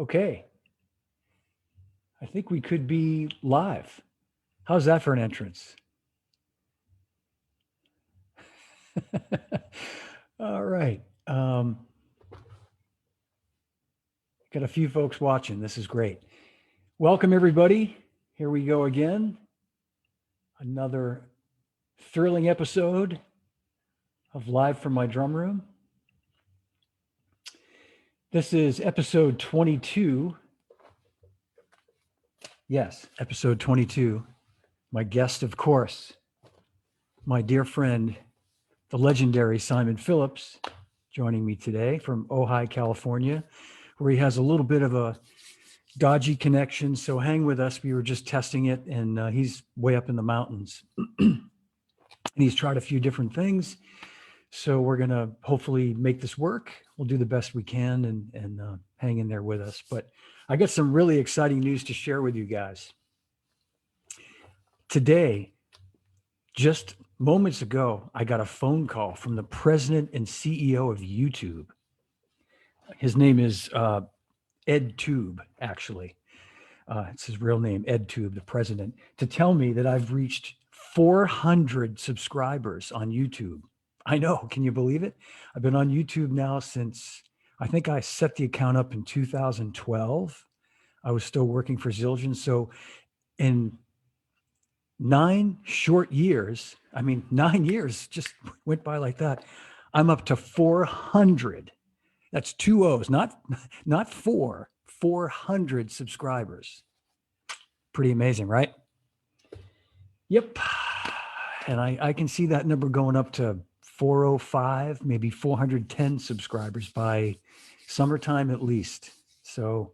Okay. I think we could be live. How's that for an entrance? All right. Got a few folks watching. This is great. Welcome, everybody. Here we go again. Another thrilling episode of Live from My Drum Room. This is episode 22. Yes, episode 22. My guest, of course, my dear friend, the legendary Simon Phillips, joining me today from Ojai, California, where he has a little bit of a dodgy connection. So hang with us. We were just testing it, and he's way up in the mountains. And he's tried a few different things. So we're going to hopefully make this work. We'll do the best we can and hang in there with us. But I got some really exciting news to share with you guys. Today, just moments ago, I got a phone call from the president and CEO of YouTube. His name is Ed Tube, actually. It's his real name, Ed Tube, the president, to tell me that I've reached 400 subscribers on YouTube. I know, can you believe it? I've been on YouTube now since, I think I set the account up in 2012. I was still working for Zildjian. So in 9 short years, 9 years just went by like that. I'm up to 400. That's 2 O's, not 400 subscribers. Pretty amazing, right? Yep. And I can see that number going up to 405, maybe 410 subscribers by summertime at least. So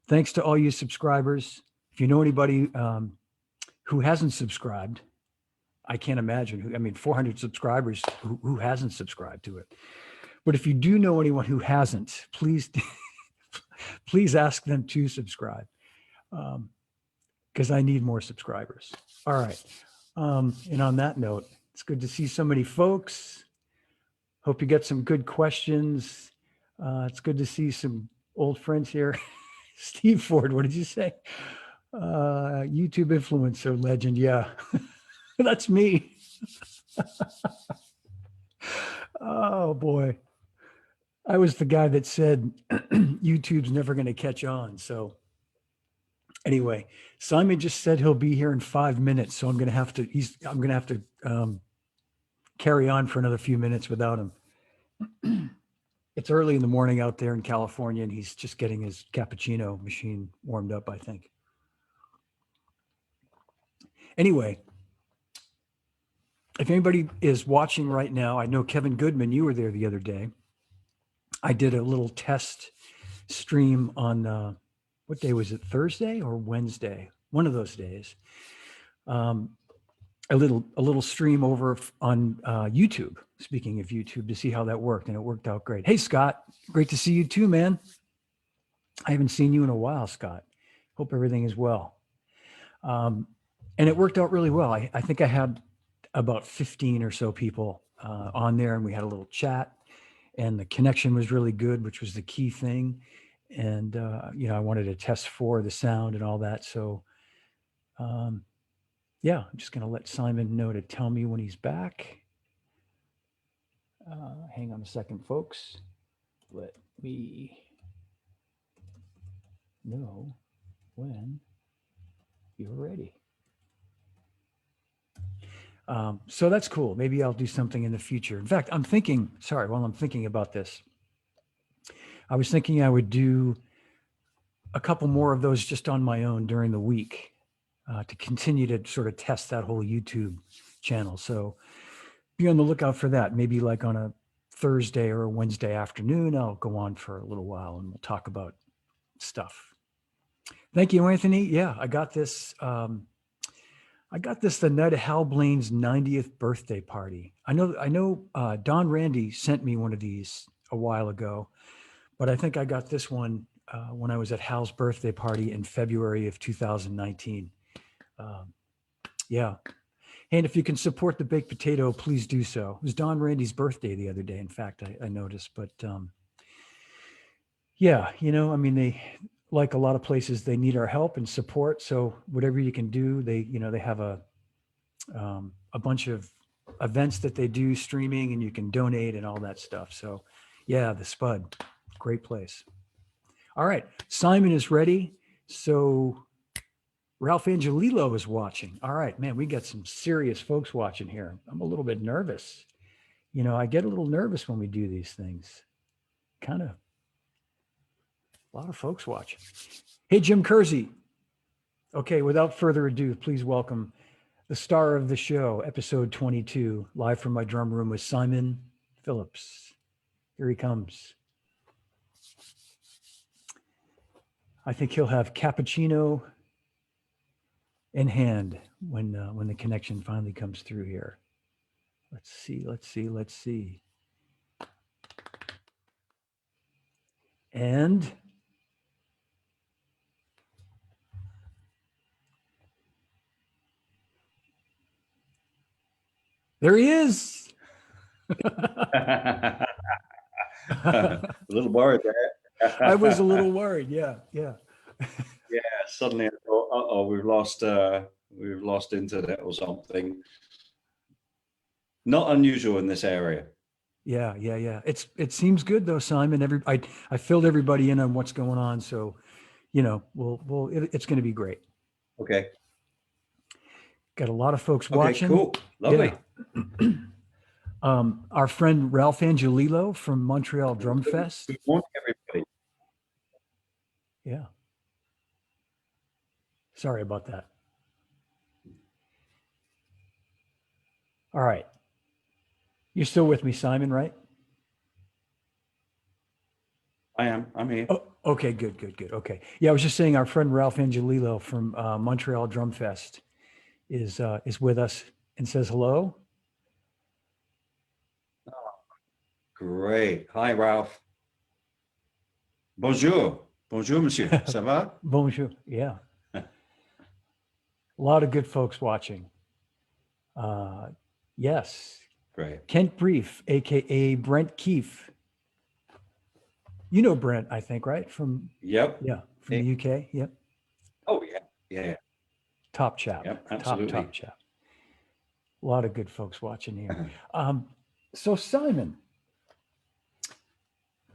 thanks to all you subscribers. If you know anybody who hasn't subscribed, I can't imagine 400 subscribers, who hasn't subscribed to it. But if you do know anyone who hasn't, please ask them to subscribe, because I need more subscribers. All right. And on that note, it's good to see so many folks. Hope you get some good questions. It's good to see some old friends here. Steve Ford, what did you say? YouTube influencer legend. Yeah, that's me. Oh boy. I was the guy that said YouTube's never going to catch on. So anyway, Simon just said he'll be here in 5 minutes. So I'm going to have to carry on for another few minutes without him. It's early in the morning out there in California, and he's just getting his cappuccino machine warmed up, I think. Anyway, if anybody is watching right now, I know Kevin Goodman, you were there the other day. I did a little test stream on, what day was it? Thursday or Wednesday? One of those days. A little stream over on YouTube, speaking of YouTube, to see how that worked. And it worked out great. Hey, Scott, great to see you too, man. I haven't seen you in a while, Scott. Hope everything is well. And it worked out really well. I think I had about 15 or so people on there, and we had a little chat. And the connection was really good, which was the key thing. And, I wanted to test for the sound and all that. So, yeah, I'm just going to let Simon know to tell me when he's back. Hang on a second, folks. Let me know when you're ready. So that's cool. Maybe I'll do something in the future. In fact, while I'm thinking about this, I was thinking I would do a couple more of those just on my own during the week to continue to sort of test that whole YouTube channel. So be on the lookout for that. Maybe like on a Thursday or a Wednesday afternoon, I'll go on for a little while and we'll talk about stuff. Thank you, Anthony. Yeah, I got this the night of Hal Blaine's 90th birthday party. I know Don Randy sent me one of these a while ago, but I think I got this one when I was at Hal's birthday party in February of 2019. Yeah. And if you can support the baked potato, please do so. It was Don Randy's birthday the other day. In fact, I noticed, but Yeah, I mean, they, like a lot of places, they need our help and support. So whatever you can do, they have a bunch of events that they do streaming, and you can donate and all that stuff. So yeah, the Spud, great place. All right, Simon is ready. So Ralph Angelillo is watching. All right, man, we got some serious folks watching here. I'm a little bit nervous. I get a little nervous when we do these things. Kind of a lot of folks watching. Hey, Jim Kersey. Okay, without further ado, please welcome the star of the show, episode 22, live from my drum room with Simon Phillips. Here he comes. I think he'll have cappuccino in hand when the connection finally comes through here. Let's see. And there he is. A little worried there. I was a little worried. Yeah. Yeah. Suddenly I thought, uh-oh, we've lost internet or something. Not unusual in this area. Yeah. It seems good though, Simon. I filled everybody in on what's going on, so it's going to be great. Okay. Got a lot of folks watching. Cool. Lovely. Yeah. Our friend Ralph Angelillo from Montreal Drum Fest. Good morning, everybody. Yeah. Sorry about that. All right. You're still with me, Simon, right? I am. I'm here. Oh, okay, good. Okay. Yeah, I was just saying our friend Ralph Angelillo from Montreal Drum Fest is with us and says hello. Great. Hi, Ralph. Bonjour, monsieur. Ça va? Bonjour. Yeah. A lot of good folks watching. Yes. Great. Kent Brief, aka Brent Keefe. You know Brent, I think, right? From From the UK. Yep. Oh yeah. Top chap. Yep, absolutely. Top chap. A lot of good folks watching here. So Simon,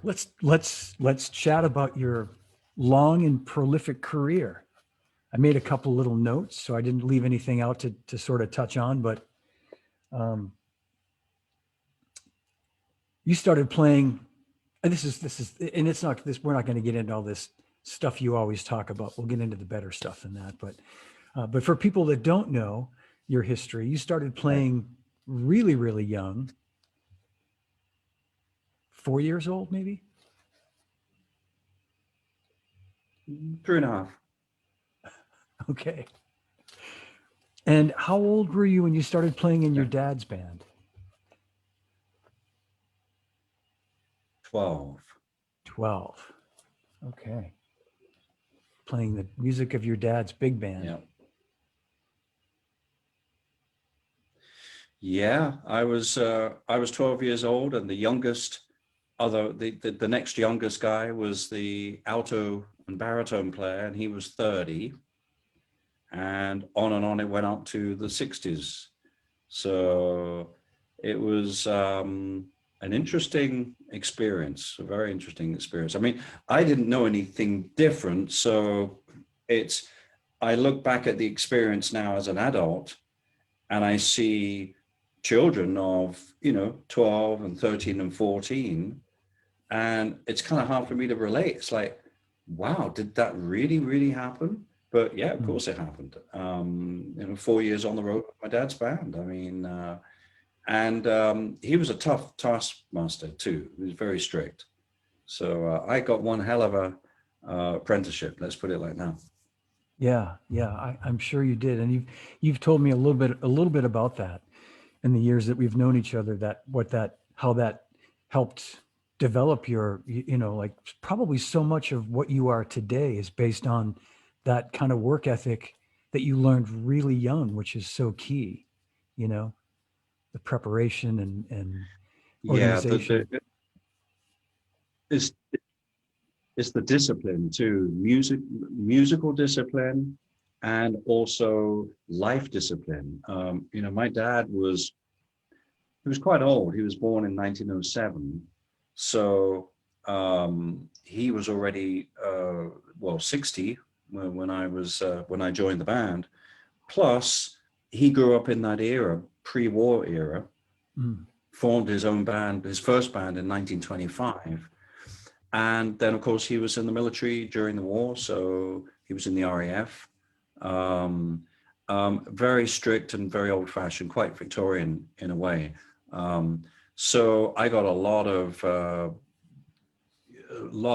let's chat about your long and prolific career. I made a couple little notes, so I didn't leave anything out to sort of touch on, but you started playing, and this is, and it's not this. We're not going to get into all this stuff you always talk about. We'll get into the better stuff than that. But for people that don't know your history, you started playing really, really young. 4 years old, maybe? 3.5. Okay. And how old were you when you started playing in your dad's band? 12. 12. Okay. Playing the music of your dad's big band. Yeah. Yeah, I was 12 years old, and the youngest, the next youngest guy was the alto and baritone player, and he was 30. And on it went up to the 60s. So it was an interesting experience, a very interesting experience. I mean, I didn't know anything different, so I look back at the experience now as an adult, and I see children of 12 and 13 and 14, and it's kind of hard for me to relate. It's like, wow, did that really happen? But yeah, of course it happened. 4 years on the road with my dad's band. I mean, and he was a tough taskmaster too. He was very strict. So I got one hell of a apprenticeship. Let's put it like that. Yeah, I'm sure you did, and you've told me a little bit about that in the years that we've known each other. How that helped develop your, like probably so much of what you are today is based on that kind of work ethic that you learned really young, which is so key. The preparation and organization. Yeah, it's the discipline too, musical discipline, and also life discipline. You know, my dad he was quite old. He was born in 1907. So he was already, 60 when I joined the band. Plus, he grew up in that era, pre-war era, formed his own band, his first band in 1925. And then, of course, he was in the military during the war. So he was in the RAF. Very strict and very old-fashioned, quite Victorian in a way. So I got a lot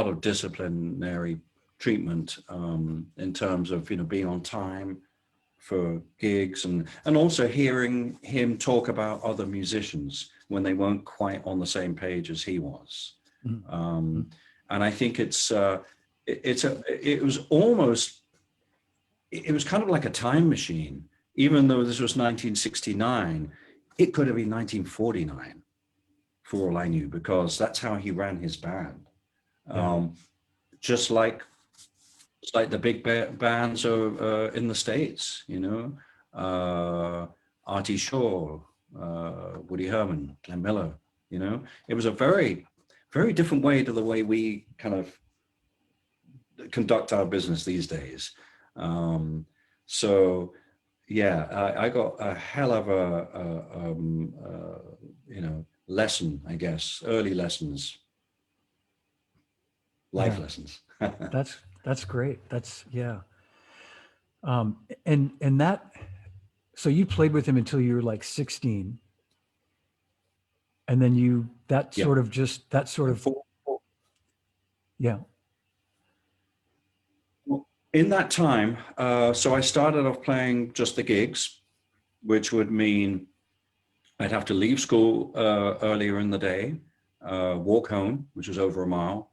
of disciplinary treatment in terms of, you know, being on time for gigs, and also hearing him talk about other musicians when they weren't quite on the same page as he was. And I think it was kind of like a time machine. Even though this was 1969, it could have been 1949 for all I knew, because that's how he ran his band. Just like the big bands in the States, you know, Artie Shaw, Woody Herman, Glenn Miller, you know. It was a very, very different way to the way we kind of conduct our business these days. So yeah, I got a hell of a you know, lesson, I guess, early lessons, life lessons. That's great. That's and that, so you played with him until you were like 16, and then yeah. In that time, so I started off playing just the gigs, which would mean I'd have to leave school earlier in the day, walk home, which was over a mile,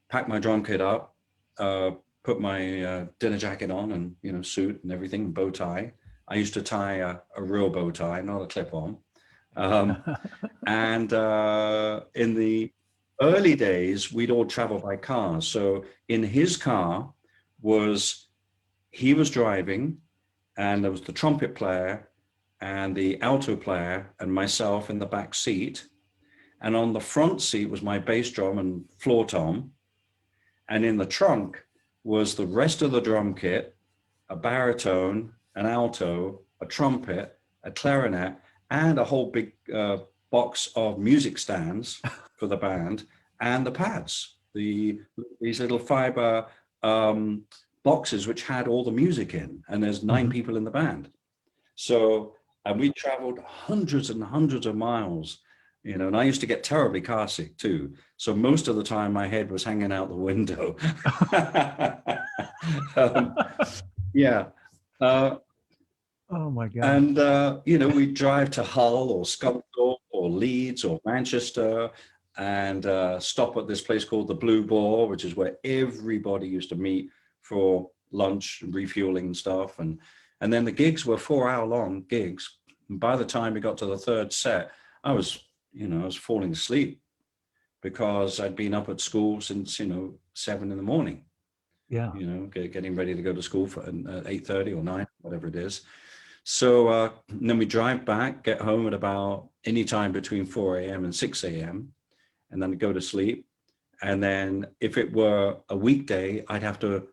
pack my drum kit up, put my dinner jacket on and, you know, suit and everything, bow tie. I used to tie a real bow tie, not a clip-on. And in the early days, we'd all travel by car. So in his car he was driving, and there was the trumpet player and the alto player and myself in the back seat. And on the front seat was my bass drum and floor tom. And in the trunk was the rest of the drum kit, a baritone, an alto, a trumpet, a clarinet, and a whole big box of music stands for the band, and the pads, these little fiber boxes which had all the music in, and there's 9 people in the band. So, and we traveled hundreds and hundreds of miles, you know, and I used to get terribly car sick too. So most of the time my head was hanging out the window. Yeah. Oh my God. And, you know, we'd drive to Hull or Scunthorpe or Leeds or Manchester and stop at this place called the Blue Boar, which is where everybody used to meet for lunch and refueling and stuff. And then the gigs were 4-hour-long gigs. And by the time we got to the third set, I was falling asleep because I'd been up at school since, 7 in the morning. Yeah. Getting ready to go to school for 8:30 or 9, whatever it is. So then we drive back, get home at about any time between 4 a.m. and 6 a.m. and then go to sleep. And then if it were a weekday,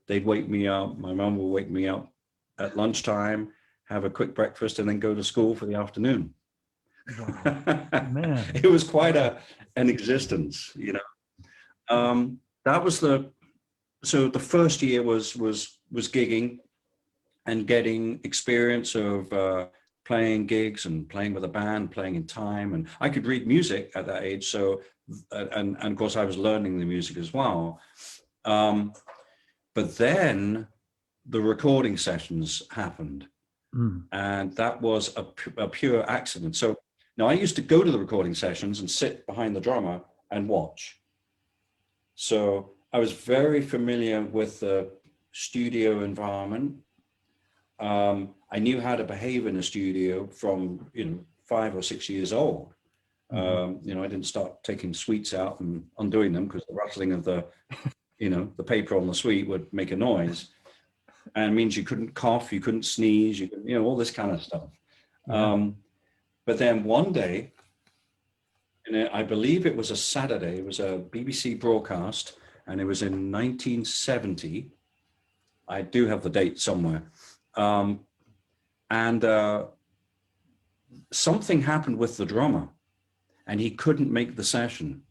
they'd wake me up. My mom would wake me up at lunchtime, have a quick breakfast, and then go to school for the afternoon. Wow. Man. It was quite an existence, That was so the first year was gigging and getting experience of playing gigs and playing with a band, playing in time. And I could read music at that age. So, and of course I was learning the music as well. But then the recording sessions happened. And that was a pure accident. So now I used to go to the recording sessions and sit behind the drummer and watch. So I was very familiar with the studio environment. I knew how to behave in a studio from 5 or 6 years old. You know, I didn't start taking sweets out and undoing them because the rustling of the, you know, the paper on the sweet would make a noise, and it means you couldn't cough, you couldn't sneeze, you could, you know, all this kind of stuff. Yeah. But then one day, and I believe it was a Saturday, it was a BBC broadcast, and it was in 1970. I do have the date somewhere. And something happened with the drummer, and he couldn't make the session.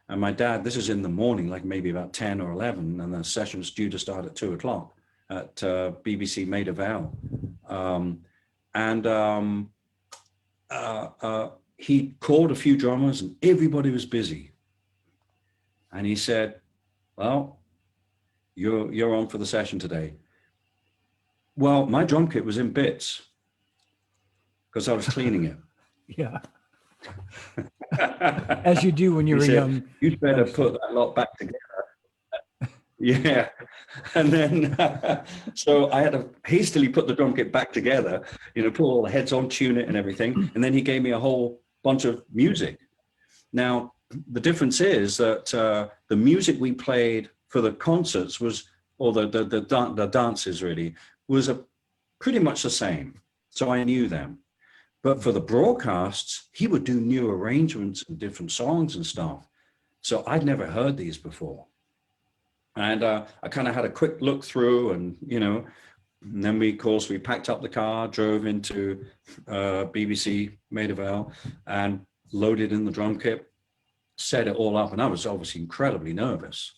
And my dad, this is in the morning, like maybe about 10 or 11, and the session's due to start at 2 o'clock at BBC Maida Vale. He called a few drummers and everybody was busy. And he said, well, you're on for the session today. Well, my drum kit was in bits because I was cleaning it. Yeah. As you do when you're young. You'd better put that lot back together. Yeah. And then, so I had to hastily put the drum kit back together, you know, put all the heads on, tune it and everything. And then he gave me a whole bunch of music. Now, the difference is that the music we played for the concerts was, or the dances really, was pretty much the same. So I knew them. But for the broadcasts, he would do new arrangements and different songs and stuff. So I'd never heard these before. And I kind of had a quick look through and, you know, and then we packed up the car, drove into BBC Maida Vale and loaded in the drum kit, set it all up. And I was obviously incredibly nervous.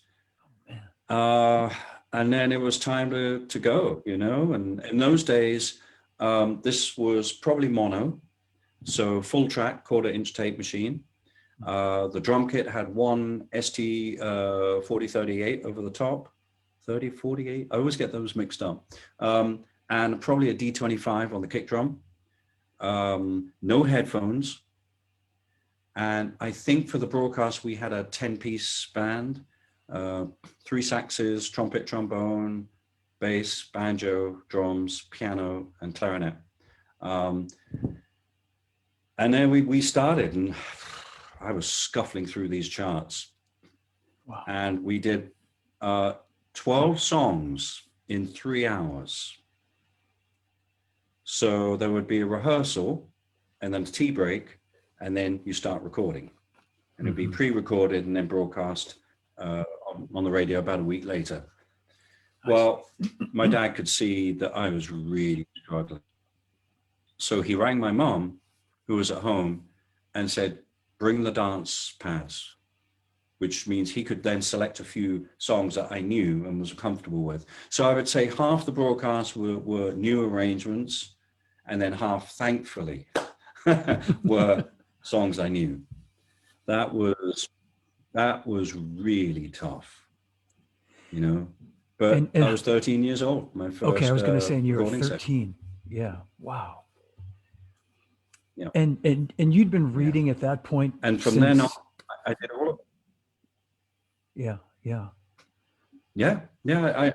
And then it was time to go, you know, and in those days, this was probably mono, so full track 1/4-inch tape machine. The drum kit had one ST 4038 over the top, 3048. I always get those mixed up. And probably a D25 on the kick drum. No headphones. And I think for the broadcast, we had a 10-piece band, 3 saxes, trumpet, trombone, bass, banjo, drums, piano, and clarinet. And then we started, and I was scuffling through these charts. Wow. And we did 12 songs in 3 hours. So there would be a rehearsal and then a tea break, and then you start recording. And it'd be pre-recorded and then broadcast on the radio about a week later. Well, my dad could see that I was really struggling. So he rang my mom, who was at home, and said, bring the dance pads, which means he could then select a few songs that I knew and was comfortable with. So I would say half the broadcasts were new arrangements, and then half, thankfully, were songs I knew. That was really tough, you know. But and I was 13 years old. My first. Okay, I was going to say, and you were 13. Session. Yeah. Wow. Yeah. And you'd been reading at that point. And from then on, I did all of it. Yeah. Yeah. Yeah. Yeah.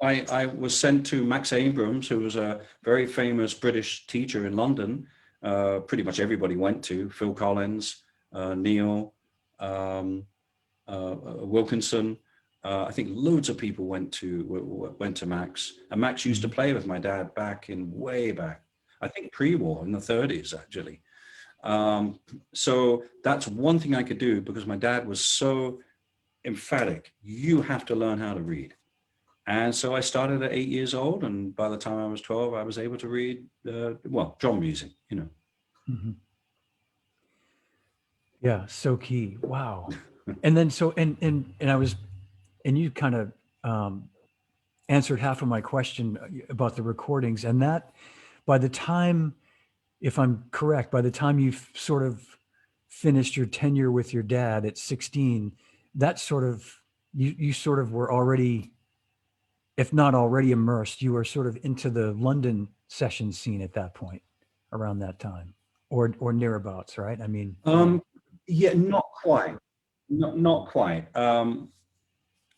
I was sent to Max Abrams, who was a very famous British teacher in London. Pretty much everybody went to. Phil Collins, Neil, Wilkinson. I think loads of people went to Max, and Max used to play with my dad way back. I think pre-war in the 30s, actually. So that's one thing I could do because my dad was so emphatic. You have to learn how to read. And so I started at 8 years old, and by the time I was 12, I was able to read, drum music, you know. Mm-hmm. Yeah, so key. Wow. And then and you kind of answered half of my question about the recordings, and that by the time, if I'm correct, by the time you sort of finished your tenure with your dad at 16, that sort of, you sort of were already, if not already immersed, you were sort of into the London session scene at that point, around that time, or nearabouts, right? I mean, yeah, not quite, not quite.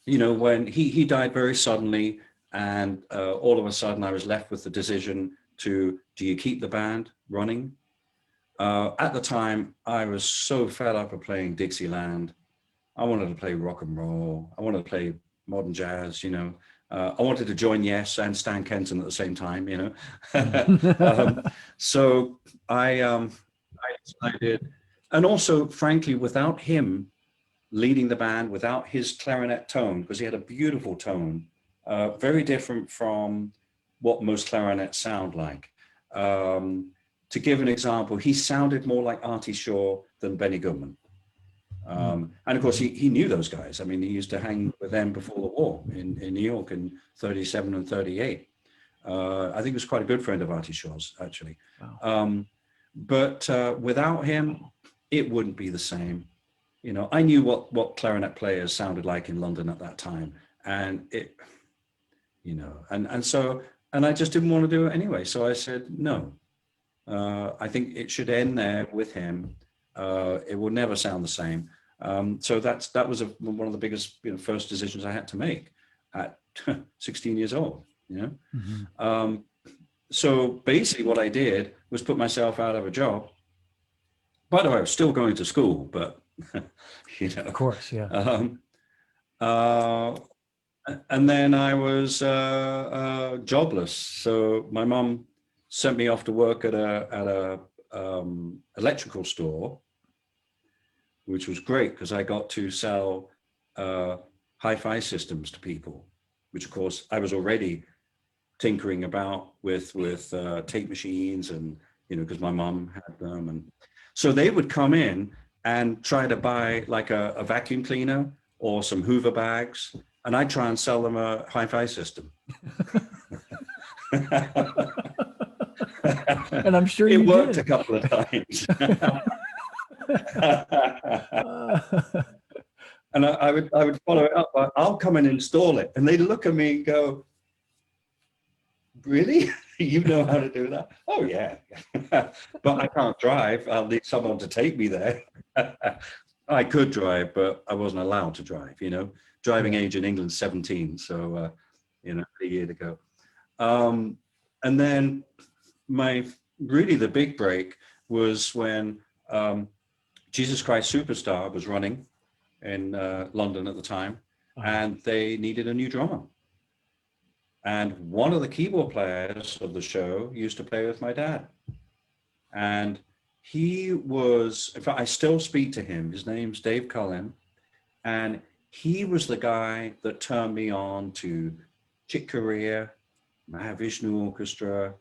You know, when he died very suddenly, and all of a sudden I was left with the decision do you keep the band running, At the time, I was so fed up of playing Dixieland. I wanted to play rock and roll. I wanted to play modern jazz, you know. I wanted to join Yes and Stan Kenton at the same time, you know. So I decided, and also, frankly, without him leading the band, without his clarinet tone, because he had a beautiful tone, very different from what most clarinets sound like. To give an example, he sounded more like Artie Shaw than Benny Goodman. And of course, he knew those guys. I mean, he used to hang with them before the war in New York in 37 and 38. I think he was quite a good friend of Artie Shaw's, actually. Wow. But without him, it wouldn't be the same. You know, I knew what clarinet players sounded like in London at that time. And it, you know, and I just didn't want to do it anyway. So I said, no, I think it should end there with him. It will never sound the same. So that was one of the biggest, you know, first decisions I had to make at 16 years old, you know. Mm-hmm. So basically what I did was put myself out of a job. By the way, I was still going to school, but, you know. Of course, yeah. And then I was jobless. So my mom sent me off to work at a electrical store, which was great because I got to sell hi-fi systems to people, which of course I was already tinkering about with tape machines, and you know, because my mom had them, and so they would come in and try to buy like a vacuum cleaner or some Hoover bags, and I'd try and sell them a hi-fi system. And I'm sure it you worked did. a couple of times. And I would follow it up. I'll come and install it, and they'd look at me and go, "Really? You know how to do that?" "Oh yeah, but I can't drive. I'll need someone to take me there." I could drive, but I wasn't allowed to drive. You know, driving age in England's 17, so you know, a year to go. And then the big break was when Jesus Christ Superstar was running in London at the time, and they needed a new drummer. And one of the keyboard players of the show used to play with my dad. And he was, in fact, I still speak to him. His name's Dave Cullen. And he was the guy that turned me on to Chick Corea, Mahavishnu Orchestra,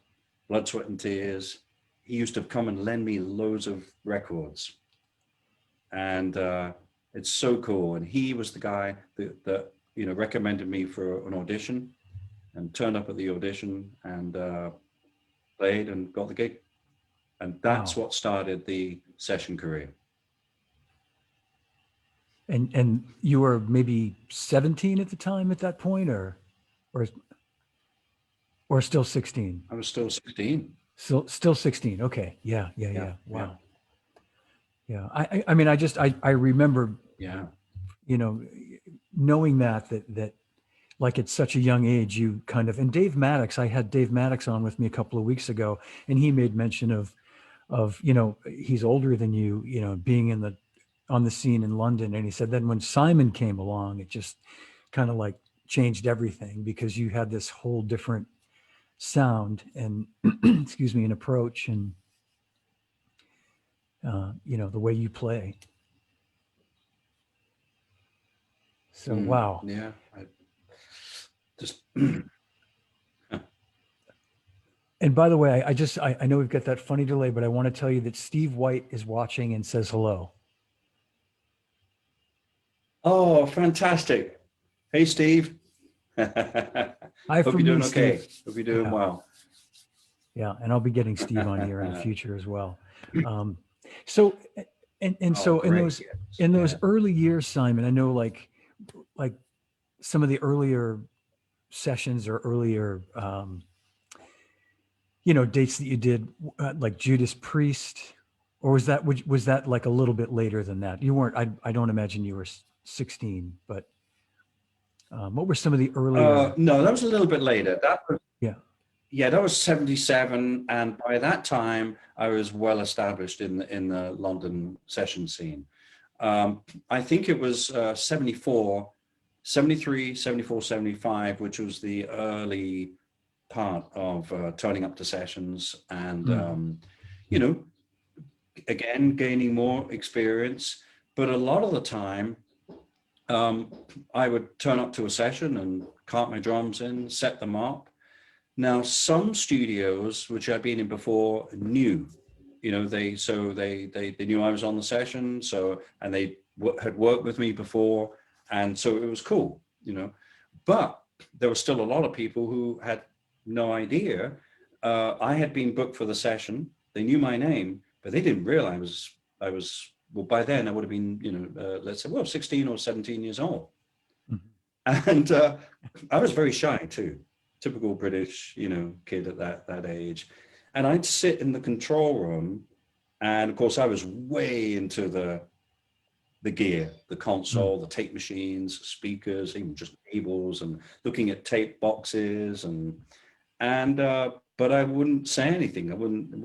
Blood, Sweat and Tears. He used to come and lend me loads of records. And it's so cool. And he was the guy that you know, recommended me for an audition, and turned up at the audition and played and got the gig. And that's what started the session career. And you were maybe 17 at the time at that point, or still 16? I was still 16. Still 16. Okay. Yeah. Wow. Yeah. I mean, I remember, you know, knowing that like at such a young age, you kind of, and Dave Maddox, I had Dave Maddox on with me a couple of weeks ago, and he made mention of, you know, he's older than you, you know, being on the scene in London. And he said then when Simon came along, it just kind of like changed everything, because you had this whole different sound and excuse me, an approach, and you know, the way you play. So wow. Yeah. Just and by the way, I know we've got that funny delay, but I want to tell you that Steve White is watching and says hello. Oh, fantastic. Hey, Steve. Hi, Hope you're doing okay. Steve. Hope you're doing well. Yeah, and I'll be getting Steve on here in the future as well. So in those early years, Simon, I know like some of the earlier sessions or earlier you know, dates that you did, like Judas Priest, or was that like a little bit later than that? You weren't. I don't imagine you were 16, but what were some of the earlier? No, that was a little bit later. That was Yeah, that was 77, and by that time I was well established in the London session scene. I think it was 74, 73, 74, 75, which was the early part of turning up to sessions and, you know, again, gaining more experience. But a lot of the time, I would turn up to a session and cart my drums in, set them up. Now, some studios, which I'd been in before, knew, you know, they knew I was on the session, so, and they had worked with me before, and so it was cool, you know. But there were still a lot of people who had no idea. I had been booked for the session. They knew my name, but they didn't realize I was. Well, by then I would have been, you know, let's say, well, 16 or 17 years old, and I was very shy too. Typical British, you know, kid at that age. And I'd sit in the control room, and of course I was way into the gear, the console, the tape machines, speakers, even just cables, and looking at tape boxes, and but I wouldn't say anything. I wouldn't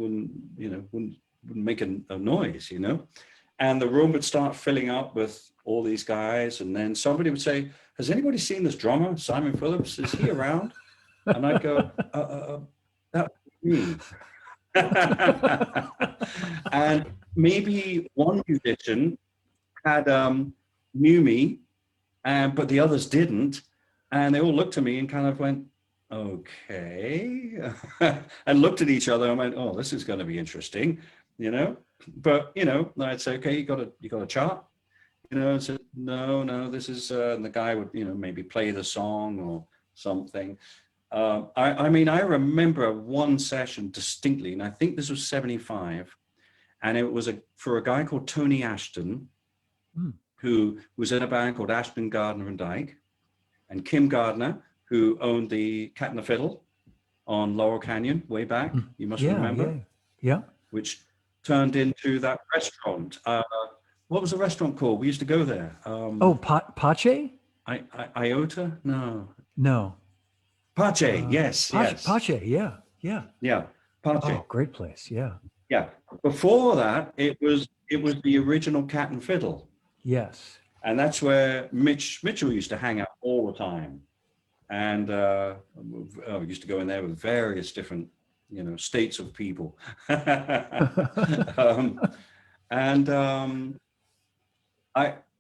make a noise, you know. And the room would start filling up with all these guys, and then somebody would say, "Has anybody seen this drummer, Simon Phillips? Is he around?" And I'd go, "That's me." And maybe one musician had knew me, but the others didn't, and they all looked at me and kind of went, "Okay," and looked at each other and went, "Oh, this is going to be interesting," you know. But you know, I'd say, "Okay, you got a chart," you know. And said, "No, this is," and the guy would, you know, maybe play the song or something. I mean, I remember one session distinctly, and I think this was 75, and it was for a guy called Tony Ashton, who was in a band called Ashton, Gardner and Dyke, and Kim Gardner, who owned the Cat and the Fiddle on Laurel Canyon way back. You must remember. Yeah. Which turned into that restaurant. What was the restaurant called? We used to go there. Pache? Iota? No. Pache, yes. Pache, yeah. Yeah, Pache. Oh, great place, yeah. Yeah. Before that, it was the original Cat and Fiddle. Yes. And that's where Mitchell used to hang out all the time. And we used to go in there with various different, you know, states of people. I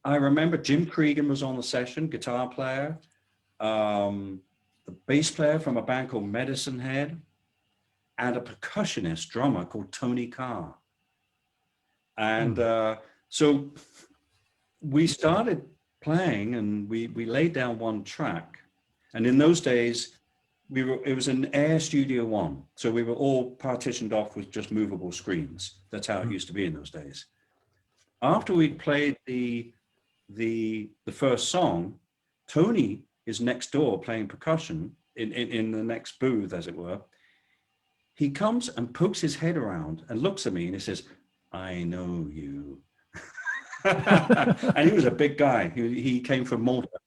remember Jim Cregan was on the session, guitar player. The bass player from a band called Medicine Head, and a percussionist drummer called Tony Carr. And so we started playing, and we laid down one track. And in those days, it was an Air Studio One. So we were all partitioned off with just movable screens. That's how it used to be in those days. After we'd played the first song, Tony is next door playing percussion in the next booth, as it were. He comes and pokes his head around and looks at me and he says, "I know you." And he was a big guy. He came from Malta.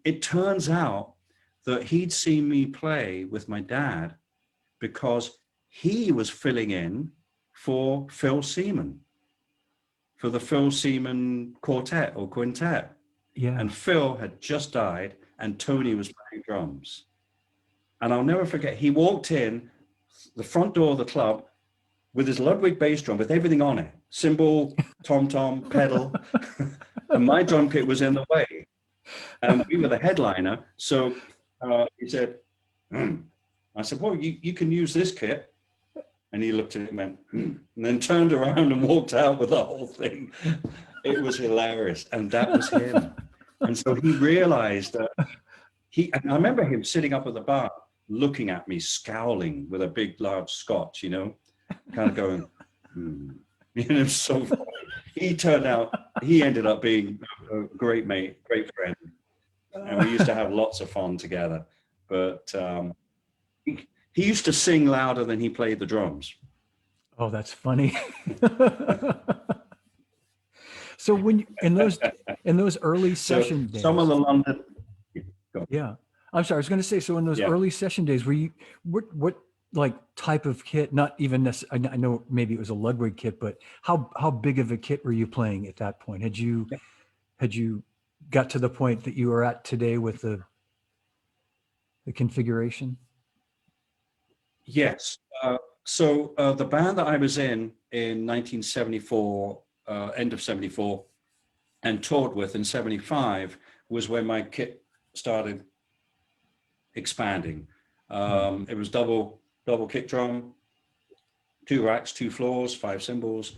It turns out that he'd seen me play with my dad because he was filling in for Phil Seaman, for the Phil Seaman quartet or quintet. Yeah. And Phil had just died and Tony was playing drums. And I'll never forget, he walked in the front door of the club with his Ludwig bass drum with everything on it, cymbal, tom-tom, pedal, and my drum kit was in the way. And we were the headliner. So he said, I said, "Well, you can use this kit." And he looked at it and went, and then turned around and walked out with the whole thing. It was hilarious. And that was him. And so he realized that and I remember him sitting up at the bar, looking at me, scowling with a big, large scotch, you know, kind of going, You know, so funny. He ended up being a great mate, great friend. And we used to have lots of fun together. But he used to sing louder than he played the drums. Oh, that's funny. So when in those early session days, some of the London, yeah, I'm sorry, I was going to say, so in those Yeah. early session days, were you, what like type of kit, not even necessarily, I know maybe it was a Ludwig kit, but how big of a kit were you playing at that point? Had you got to the point that you are at today with the configuration? Yes. So the band that I was in 1974, end of 74, and toured with in 75 was when my kit started expanding. It was double kick drum, 2 racks, 2 floors, 5 cymbals.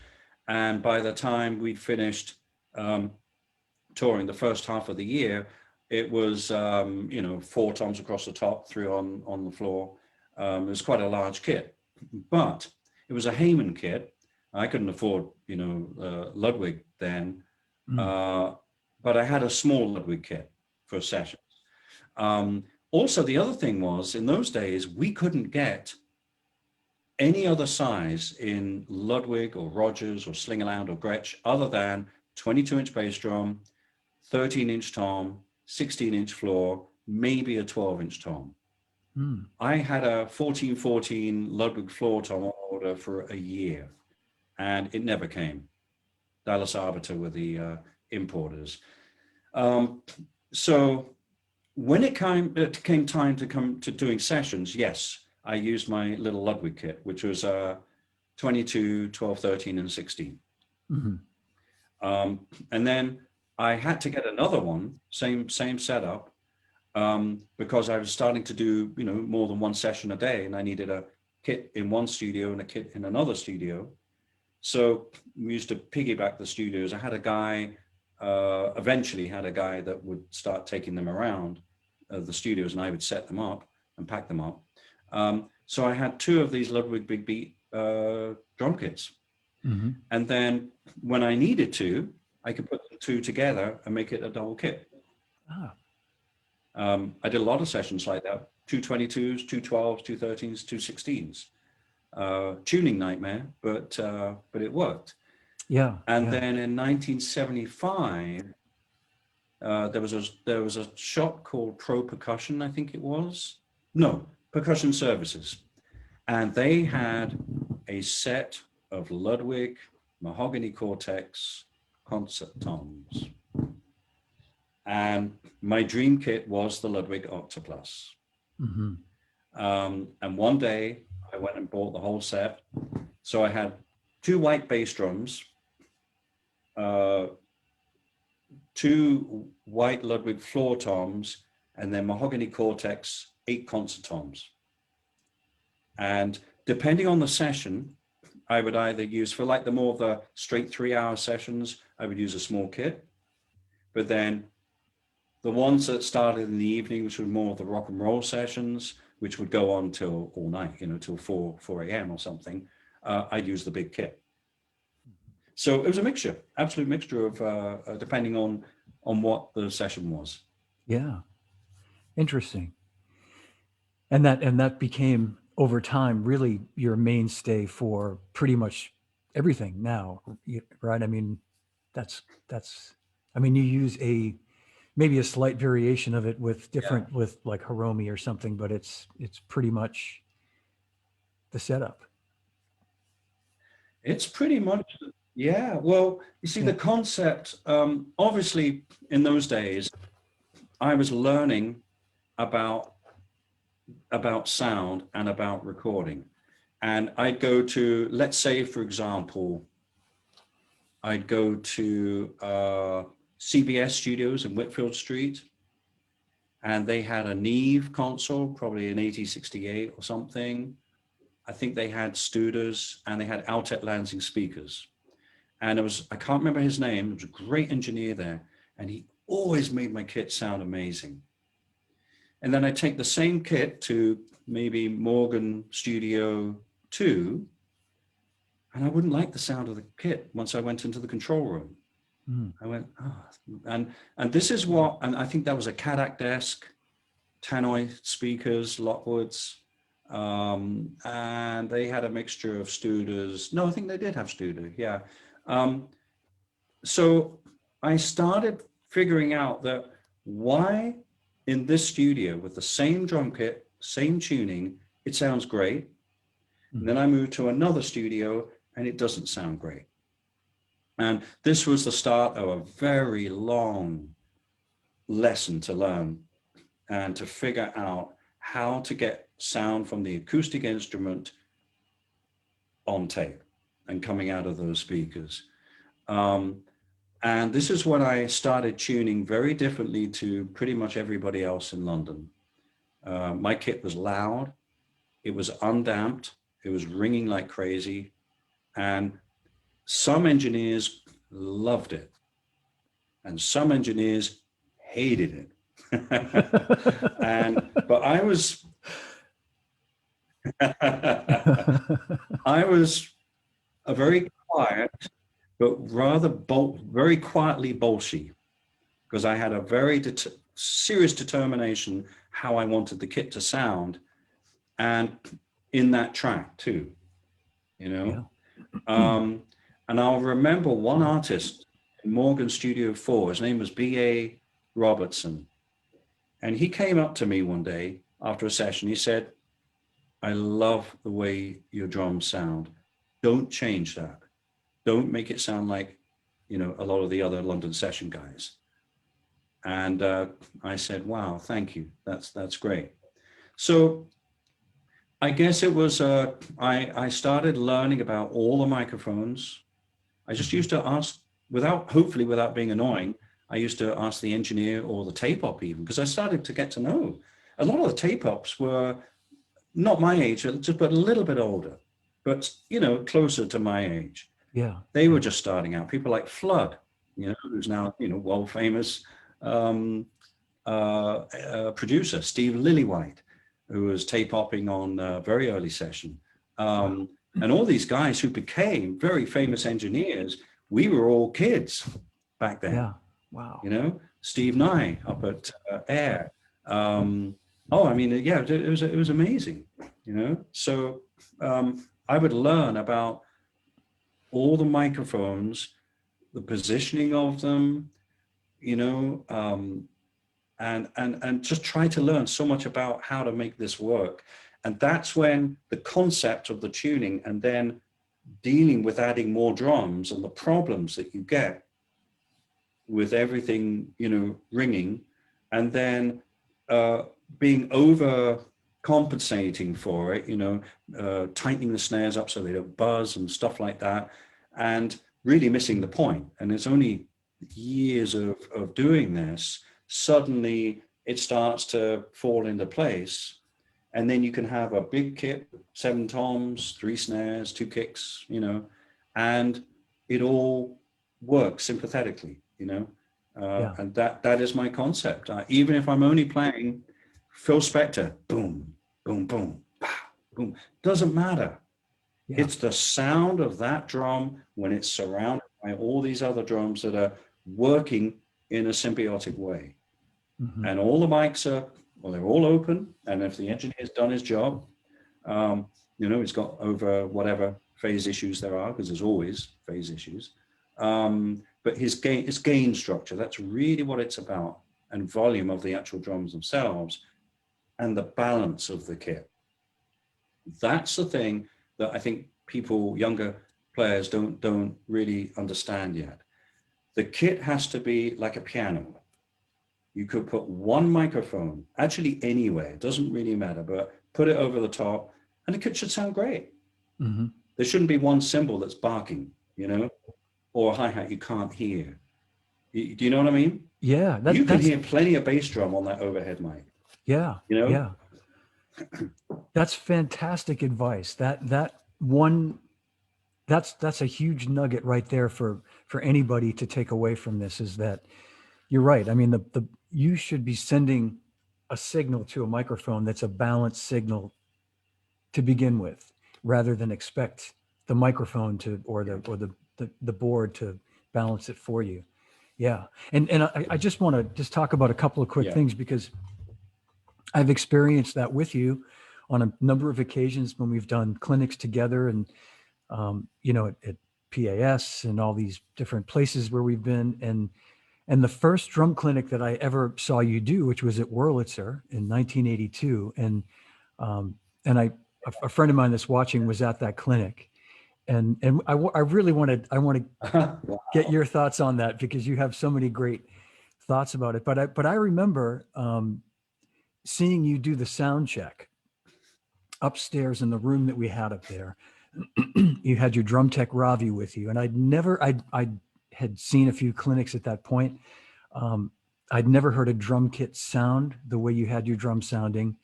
And by the time we'd finished touring the first half of the year, it was, 4 toms across the top, 3 on the floor. It was quite a large kit, but it was a Heyman kit. I couldn't afford, Ludwig then, but I had a small Ludwig kit for sessions. Also, the other thing was, in those days, we couldn't get any other size in Ludwig or Rogers or Slingerland or Gretsch other than 22-inch bass drum, 13-inch tom, 16-inch floor, maybe a 12-inch tom. I had a 1414 Ludwig floor tom on order for a year, and it never came. Dallas Arbiter were the importers. So when it came time to come to doing sessions, yes, I used my little Ludwig kit, which was 22, 12, 13, and 16. And then I had to get another one, same setup, because I was starting to do, more than one session a day, and I needed a kit in one studio and a kit in another studio. So we used to piggyback the studios. I had a guy, eventually had a guy that would start taking them around the studios, and I would set them up and pack them up. So I had 2 of these Ludwig Big Beat drum kits. And then when I needed to, I could put the 2 together and make it a double kit. I did a lot of sessions like that, 2 22s, 2 12s, 2 13s, 2 16s. Tuning nightmare, but it worked. Yeah. And then in 1975, there was a shop called Pro Percussion, I think it was. No, Percussion Services. And they had a set of Ludwig Mahogany Cortex concert toms. And my dream kit was the Ludwig Octoplus. And one day I went and bought the whole set. So I had 2 white bass drums, 2 white Ludwig floor toms, and then Mahogany Cortex 8 concert toms. And depending on the session, I would either use, for like the straight 3-hour sessions, I would use a small kit. But then the ones that started in the evening, which were more of the rock and roll sessions, which would go on till all night, till 4 a.m. or something, I'd use the big kit. So it was a mixture, absolute mixture of depending on what the session was. Yeah. Interesting. And that became over time really your mainstay for pretty much everything now, right? I mean, you use maybe a slight variation of it with different, with like Hiromi or something, but it's pretty much the setup. It's pretty much, yeah. Well, you see, the concept, obviously in those days, I was learning about sound and about recording. And I'd go to, let's say, for example, I'd go to CBS Studios in Whitfield Street, and they had a Neve console, probably an 8068 or something. I think they had Studers, and they had Altec Lansing speakers. And I can't remember his name, it was a great engineer there, and he always made my kit sound amazing. And then I take the same kit to maybe Morgan Studio 2, and I wouldn't like the sound of the kit once I went into the control room. I went, and this is what, and I think that was a Kadak desk, Tannoy speakers, Lockwoods, and they had a mixture of Studers. No, I think they did have Studer, yeah. So I started figuring out that why in this studio with the same drum kit, same tuning, it sounds great. And then I moved to another studio and it doesn't sound great. And this was the start of a very long lesson to learn and to figure out how to get sound from the acoustic instrument on tape and coming out of those speakers. And this is when I started tuning very differently to pretty much everybody else in London. My kit was loud, it was undamped, it was ringing like crazy, and some engineers loved it, and some engineers hated it. But I was I was a very quiet, but rather very quietly bolshy, because I had a very serious determination how I wanted the kit to sound, and in that track too, you know. Yeah. And I'll remember one artist in Morgan Studio 4, his name was B.A. Robertson. And he came up to me one day after a session. He said, I love the way your drums sound. Don't change that. Don't make it sound like, you know, a lot of the other London session guys. And I said, wow, thank you. That's great. So I guess it was, I started learning about all the microphones. I just used to ask, hopefully without being annoying, I used to ask the engineer or the tape op even, because I started to get to know. A lot of the tape ops were not my age, but a little bit older, but, you know, closer to my age. Yeah. They were just starting out. People like Flood, you know, who's now, you know, world famous producer, Steve Lillywhite, who was tape opping on a very early session. And all these guys who became very famous engineers, we were all kids back then. Yeah. Wow. You know, Steve Nye up at Air. I mean, yeah, it was amazing, you know. So I would learn about all the microphones, the positioning of them, you know, and just try to learn so much about how to make this work. And that's when the concept of the tuning and then dealing with adding more drums and the problems that you get with everything, you know, ringing, and then being over compensating for it, you know, tightening the snares up so they don't buzz and stuff like that, and really missing the point. And it's only years of doing this, suddenly it starts to fall into place. And then you can have a big kit, 7 toms, 3 snares, 2 kicks, you know, and it all works sympathetically, you know. And that is my concept. Even if I'm only playing Phil Spector, boom, boom, boom, pow, boom, doesn't matter. Yeah. It's the sound of that drum when it's surrounded by all these other drums that are working in a symbiotic way. Mm-hmm. And all the mics are, well, they're all open. And if the engineer's done his job, you know, he's got over whatever phase issues there are, because there's always phase issues. But his gain structure, that's really what it's about, and volume of the actual drums themselves, and the balance of the kit. That's the thing that I think people, younger players, don't really understand yet. The kit has to be like a piano. You could put one microphone, actually anywhere, it doesn't really matter, but put it over the top and the kit should sound great. Mm-hmm. There shouldn't be one cymbal that's barking, you know, or a hi-hat you can't hear. Do you know what I mean? Yeah. You can hear plenty of bass drum on that overhead mic. Yeah. You know? Yeah. That's fantastic advice. That's a huge nugget right there for anybody to take away from this, is that you're right. I mean, you should be sending a signal to a microphone that's a balanced signal to begin with, rather than expect the microphone to, or the board to balance it for you. Yeah. And I just want to just talk about a couple of quick things, because I've experienced that with you on a number of occasions when we've done clinics together, and, you know, at PAS and all these different places where we've been. And And the first drum clinic that I ever saw you do, which was at Wurlitzer in 1982, and a friend of mine that's watching was at that clinic, and I really want to get your thoughts on that because you have so many great thoughts about it. But I remember seeing you do the sound check upstairs in the room that we had up there. You had your drum tech Ravi with you, and I had seen a few clinics at that point. I'd never heard a drum kit sound the way you had your drum sounding.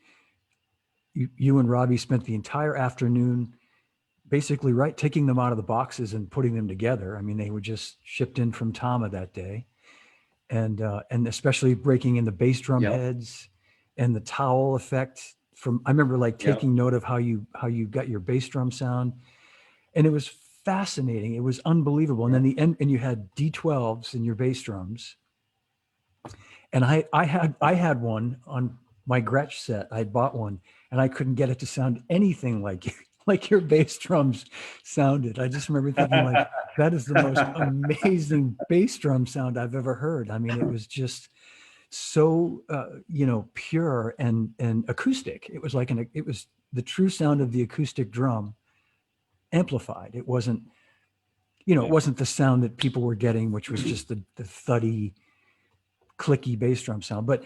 You and Robbie spent the entire afternoon basically taking them out of the boxes and putting them together. I mean, they were just shipped in from Tama that day, and especially breaking in the bass drum heads and the towel effect. I remember like taking note of how you got your bass drum sound, and it was fascinating. It was unbelievable. And then and you had D12s in your bass drums. And I had one on my Gretsch set. I bought one, and I couldn't get it to sound anything like your bass drums sounded. I just remember thinking like, that is the most amazing bass drum sound I've ever heard. I mean, it was just so pure and acoustic. It was it was the true sound of the acoustic drum amplified. It wasn't, it wasn't the sound that people were getting, which was just the thuddy, clicky bass drum sound. But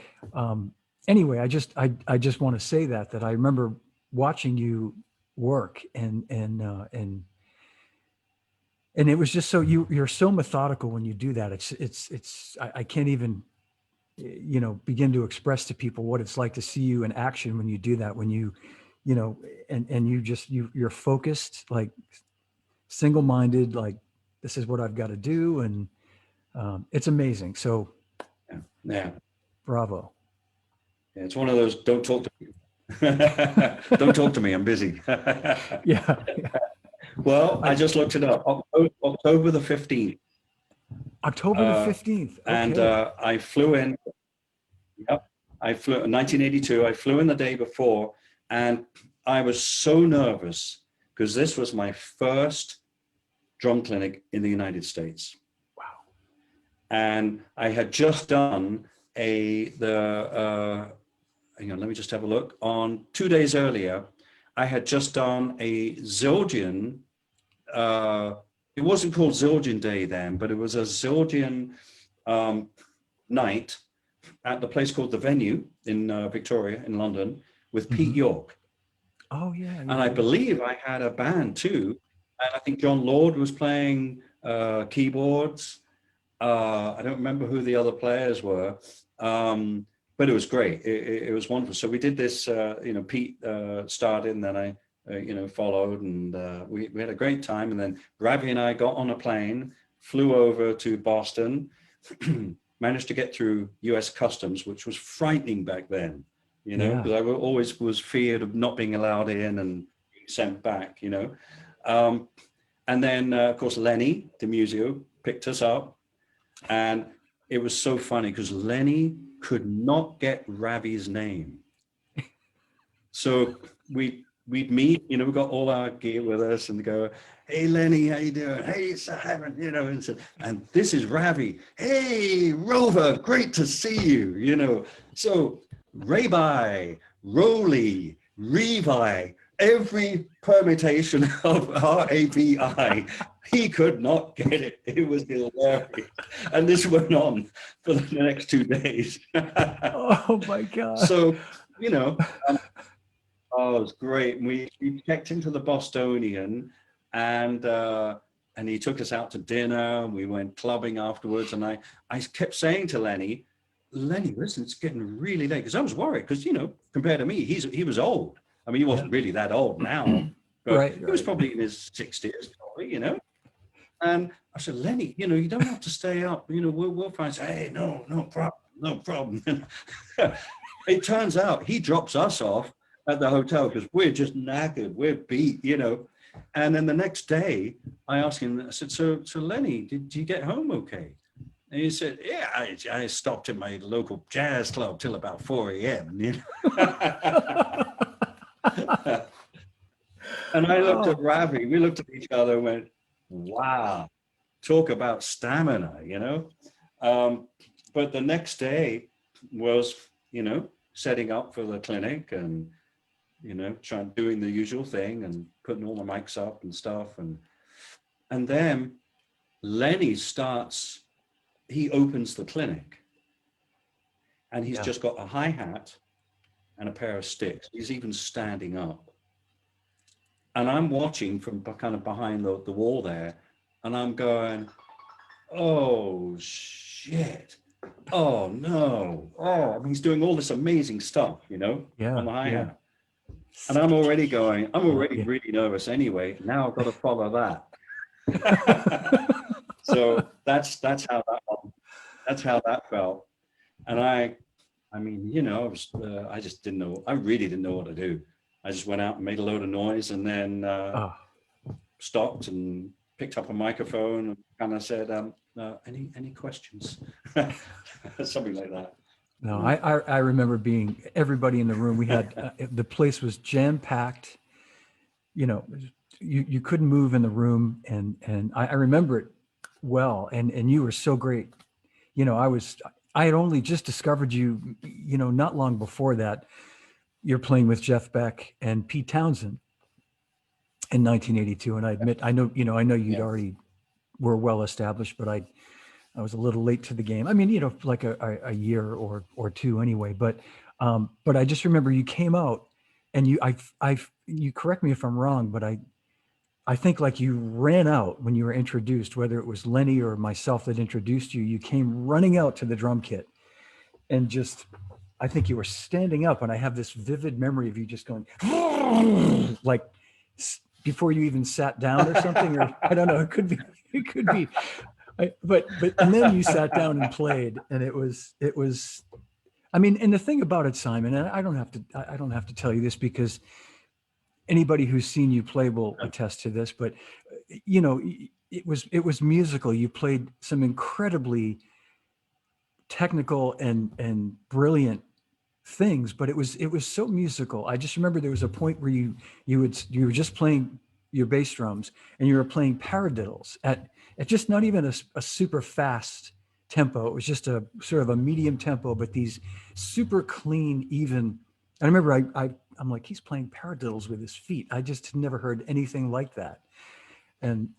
anyway, I just want to say that I remember watching you work and it was just so you're so methodical when you do that. I can't even begin to express to people what it's like to see you in action when you do that, when you're focused, like single-minded, like this is what I've got to do. And it's amazing. So yeah, bravo. Yeah, it's one of those, don't talk to me. Don't talk to me, I'm busy. Yeah. Well, I just looked it up. October the 15th. October the 15th. Okay. And I flew in. Yep. I flew in 1982. I flew in the day before, and I was so nervous because this was my first drum clinic in the United States. Wow. And I had just done hang on, let me just have a look. On 2 days earlier, I had just done a Zildjian. It wasn't called Zildjian Day then, but it was a Zildjian night at the place called The Venue in Victoria in London with Pete York. Oh yeah. And I believe I had a band too. And I think John Lord was playing keyboards. I don't remember who the other players were. But it was great. It was wonderful. So we did this, Pete started, and then I, followed, and we had a great time. And then Ravi and I got on a plane, flew over to Boston, managed to get through US Customs, which was frightening back then, because I always was feared of not being allowed in and being sent back, And then, of course, Lenny DiMuzio picked us up, and it was so funny because Lenny could not get Ravi's name. So we'd meet, we got all our gear with us and go, hey, Lenny, how you doing? Hey, Simon, and this is Ravi. Hey, Rover, great to see you, So Rabi, Roly, Revi, every permutation of R-A-B-I, he could not get it. It was hilarious. And this went on for the next 2 days. Oh my God. So, it was great. We checked into the Bostonian, and he took us out to dinner. We went clubbing afterwards. And I kept saying to Lenny, listen, it's getting really late. Because I was worried because, compared to me, he was old. I mean, he wasn't really that old now, but he was probably in his 60s, probably, And I said, Lenny, you don't have to stay up. We'll find. Hey, no problem. It turns out he drops us off at the hotel because we're just knackered, we're beat, And then the next day, I asked him. I said, so Lenny, did you get home okay? And he said, yeah, I stopped at my local jazz club till about 4 a.m. And I looked at Ravi, we looked at each other and went, wow, talk about stamina, But the next day was, setting up for the clinic and, doing the usual thing and putting all the mics up and stuff. And then Lenny he opens the clinic and he's just got a hi-hat and a pair of sticks. He's even standing up. And I'm watching from kind of behind the wall there, and I'm going, oh, shit. Oh, no. Oh, I mean, he's doing all this amazing stuff, on the hi-hat. And I'm already really nervous anyway. Now I've got to follow that. So that's how that felt. And I just didn't know. I really didn't know what to do. I just went out and made a load of noise, and then stopped and picked up a microphone and kind of said, "Any questions?" Something like that. No, I remember being everybody in the room. We had the place was jam packed. You couldn't move in the room, and I remember it well. And you were so great. I had only just discovered you, not long before that. You're playing with Jeff Beck and Pete Townshend in 1982. And I admit, I know you'd already were well established, but I was a little late to the game. I mean, like a year or two anyway. But I just remember you came out, and you correct me if I'm wrong, but I think like you ran out when you were introduced, whether it was Lenny or myself that introduced you. You came running out to the drum kit, and I think you were standing up, and I have this vivid memory of you just going like before you even sat down or something, or I don't know. It could be. But and then you sat down and played, and it was. I mean, and the thing about it, Simon, and I don't have to tell you this because anybody who's seen you play will attest to this. But it was musical. You played some incredibly technical and brilliant things, but it was so musical. I just remember there was a point where you were just playing your bass drums and you were playing paradiddles at just not even a super fast tempo. It was just a sort of a medium tempo, but these super clean, even. I remember I'm like, he's playing paradiddles with his feet. I just had never heard anything like that. And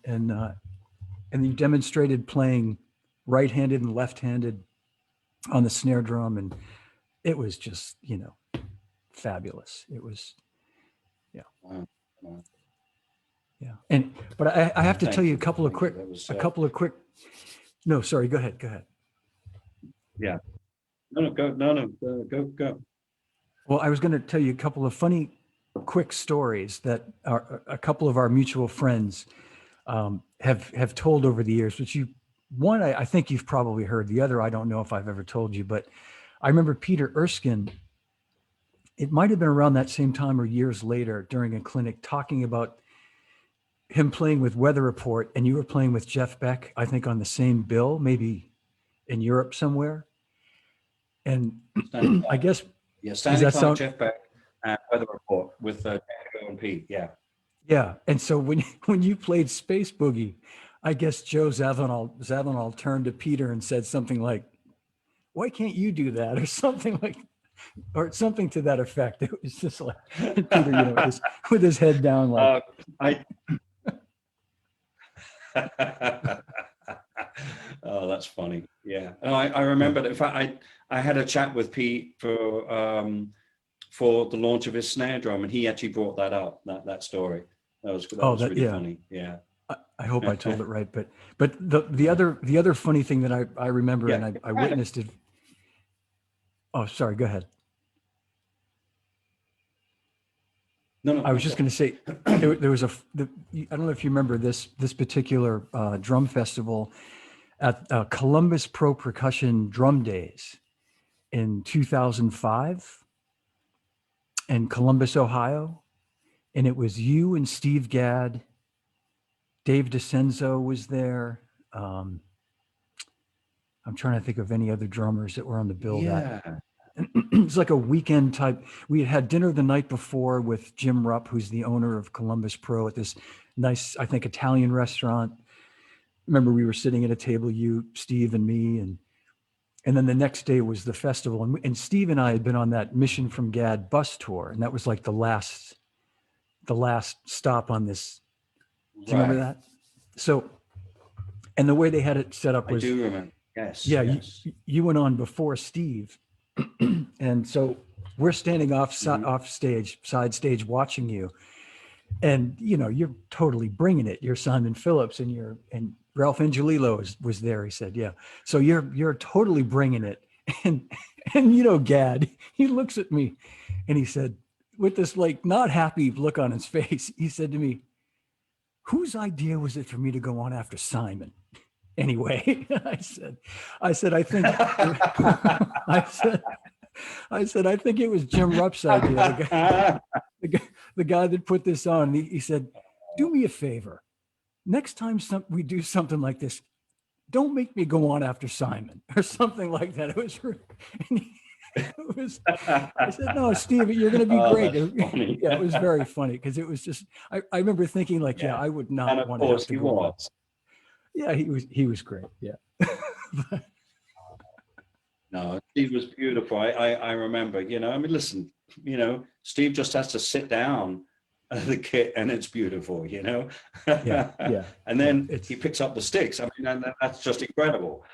you demonstrated playing right-handed and left-handed on the snare drum, and it was just, fabulous. It was, Wow. yeah. But I have to tell you a couple of quick. No, sorry. Go ahead. Yeah. No, go. Well, I was going to tell you a couple of funny, quick stories that a couple of our mutual friends have told over the years. Which one I think you've probably heard. The other I don't know if I've ever told you, but I remember Peter Erskine. It might have been around that same time or years later during a clinic talking about him playing with Weather Report, and you were playing with Jeff Beck, I think on the same bill, maybe in Europe somewhere. And I guess, Standing Clark, Jeff Beck, and Weather Report with Toto and Pete. Yeah. Yeah. And so when you played Space Boogie, I guess Joe Zawinul turned to Peter and said something like, "Why can't you do that?" or something to that effect. It was just like Peter, with his head down, like. Oh, that's funny. Yeah, I remember that. In fact, I had a chat with Pete for the launch of his snare drum, and he actually brought that up. That story. That was really funny. Yeah. I hope I told it right, but the other funny thing that I remember, and I witnessed it. Oh, sorry. Go ahead. No. I was just going to say there was I don't know if you remember this particular drum festival at Columbus Pro Percussion Drum Days in 2005 in Columbus, Ohio, and it was you and Steve Gadd. Dave DeCenzo was there. I'm trying to think of any other drummers that were on the bill. Yeah. It was like a weekend type. We had dinner the night before with Jim Rupp, who's the owner of Columbus Pro, at this nice, I think, Italian restaurant. Remember, we were sitting at a table, you, Steve, and me, and And then the next day was the festival. And Steve and I had been on that Mission from Gad bus tour. And that was like the last stop on this. Do you remember Right. that? So, and the way they had it set up I was, do remember. Yes, yeah, yes. you went on before Steve. And so we're standing Mhm. off stage, side stage, watching you. And, you know, you're totally bringing it. You're Simon Phillips and Ralph Angelillo was there. He said, yeah. So you're totally bringing it. And, you know, Gad, he looks at me and he said, with this like not happy look on his face, he said to me, whose idea was it for me to go on after Simon? Anyway, I said, I think, I said, I think it was Jim Rupp's idea. The guy that put this on. He said, do me a favor. Next time we do something like this, don't make me go on after Simon or something like that. It was, it was, I said, no, Steve, you're going to be Oh, great. that's funny. Yeah, it was very funny because it was just, I remember thinking like, yeah, Yeah. I would And not of want to have course to he go on. was. Yeah, he was great. Yeah. No, Steve was beautiful. I remember, you know, I mean, listen, you know, Steve just has to sit down at the kit and it's beautiful, you know. Yeah, yeah, And yeah. then he picks up the sticks. I mean, and that's just incredible.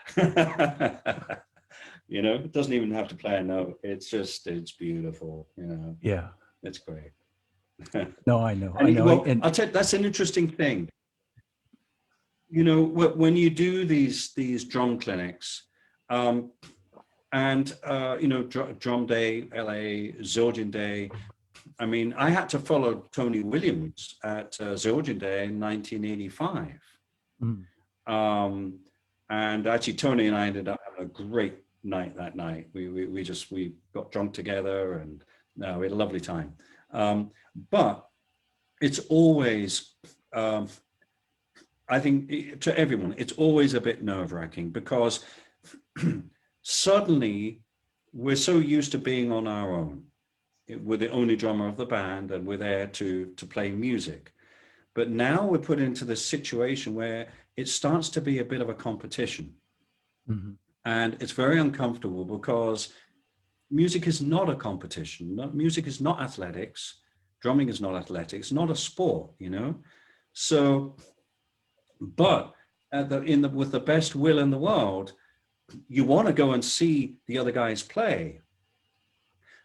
You know, it doesn't even have to play a note. It's beautiful, you know. Yeah. It's great. No, I know. Well, And I'll tell you, that's an interesting thing. You know, when you do these drum clinics, and you know, Drum Day, LA, Zildjian Day. I mean, I had to follow Tony Williams at Zildjian Day in 1985. mm, And actually, Tony and I ended up having a great night that night. We got drunk together, and no, we had a lovely time. But it's always, I think, to everyone, it's always a bit nerve-wracking because suddenly we're so used to being on our own. We're the only drummer of the band and we're there to play music. But now we're put into this situation where it starts to be a bit of a competition. mm-hmm. And it's very uncomfortable because music is not a competition. Music is not athletics. Drumming is not athletics, not a sport, you know? So, but with the best will in the world, you want to go and see the other guys play.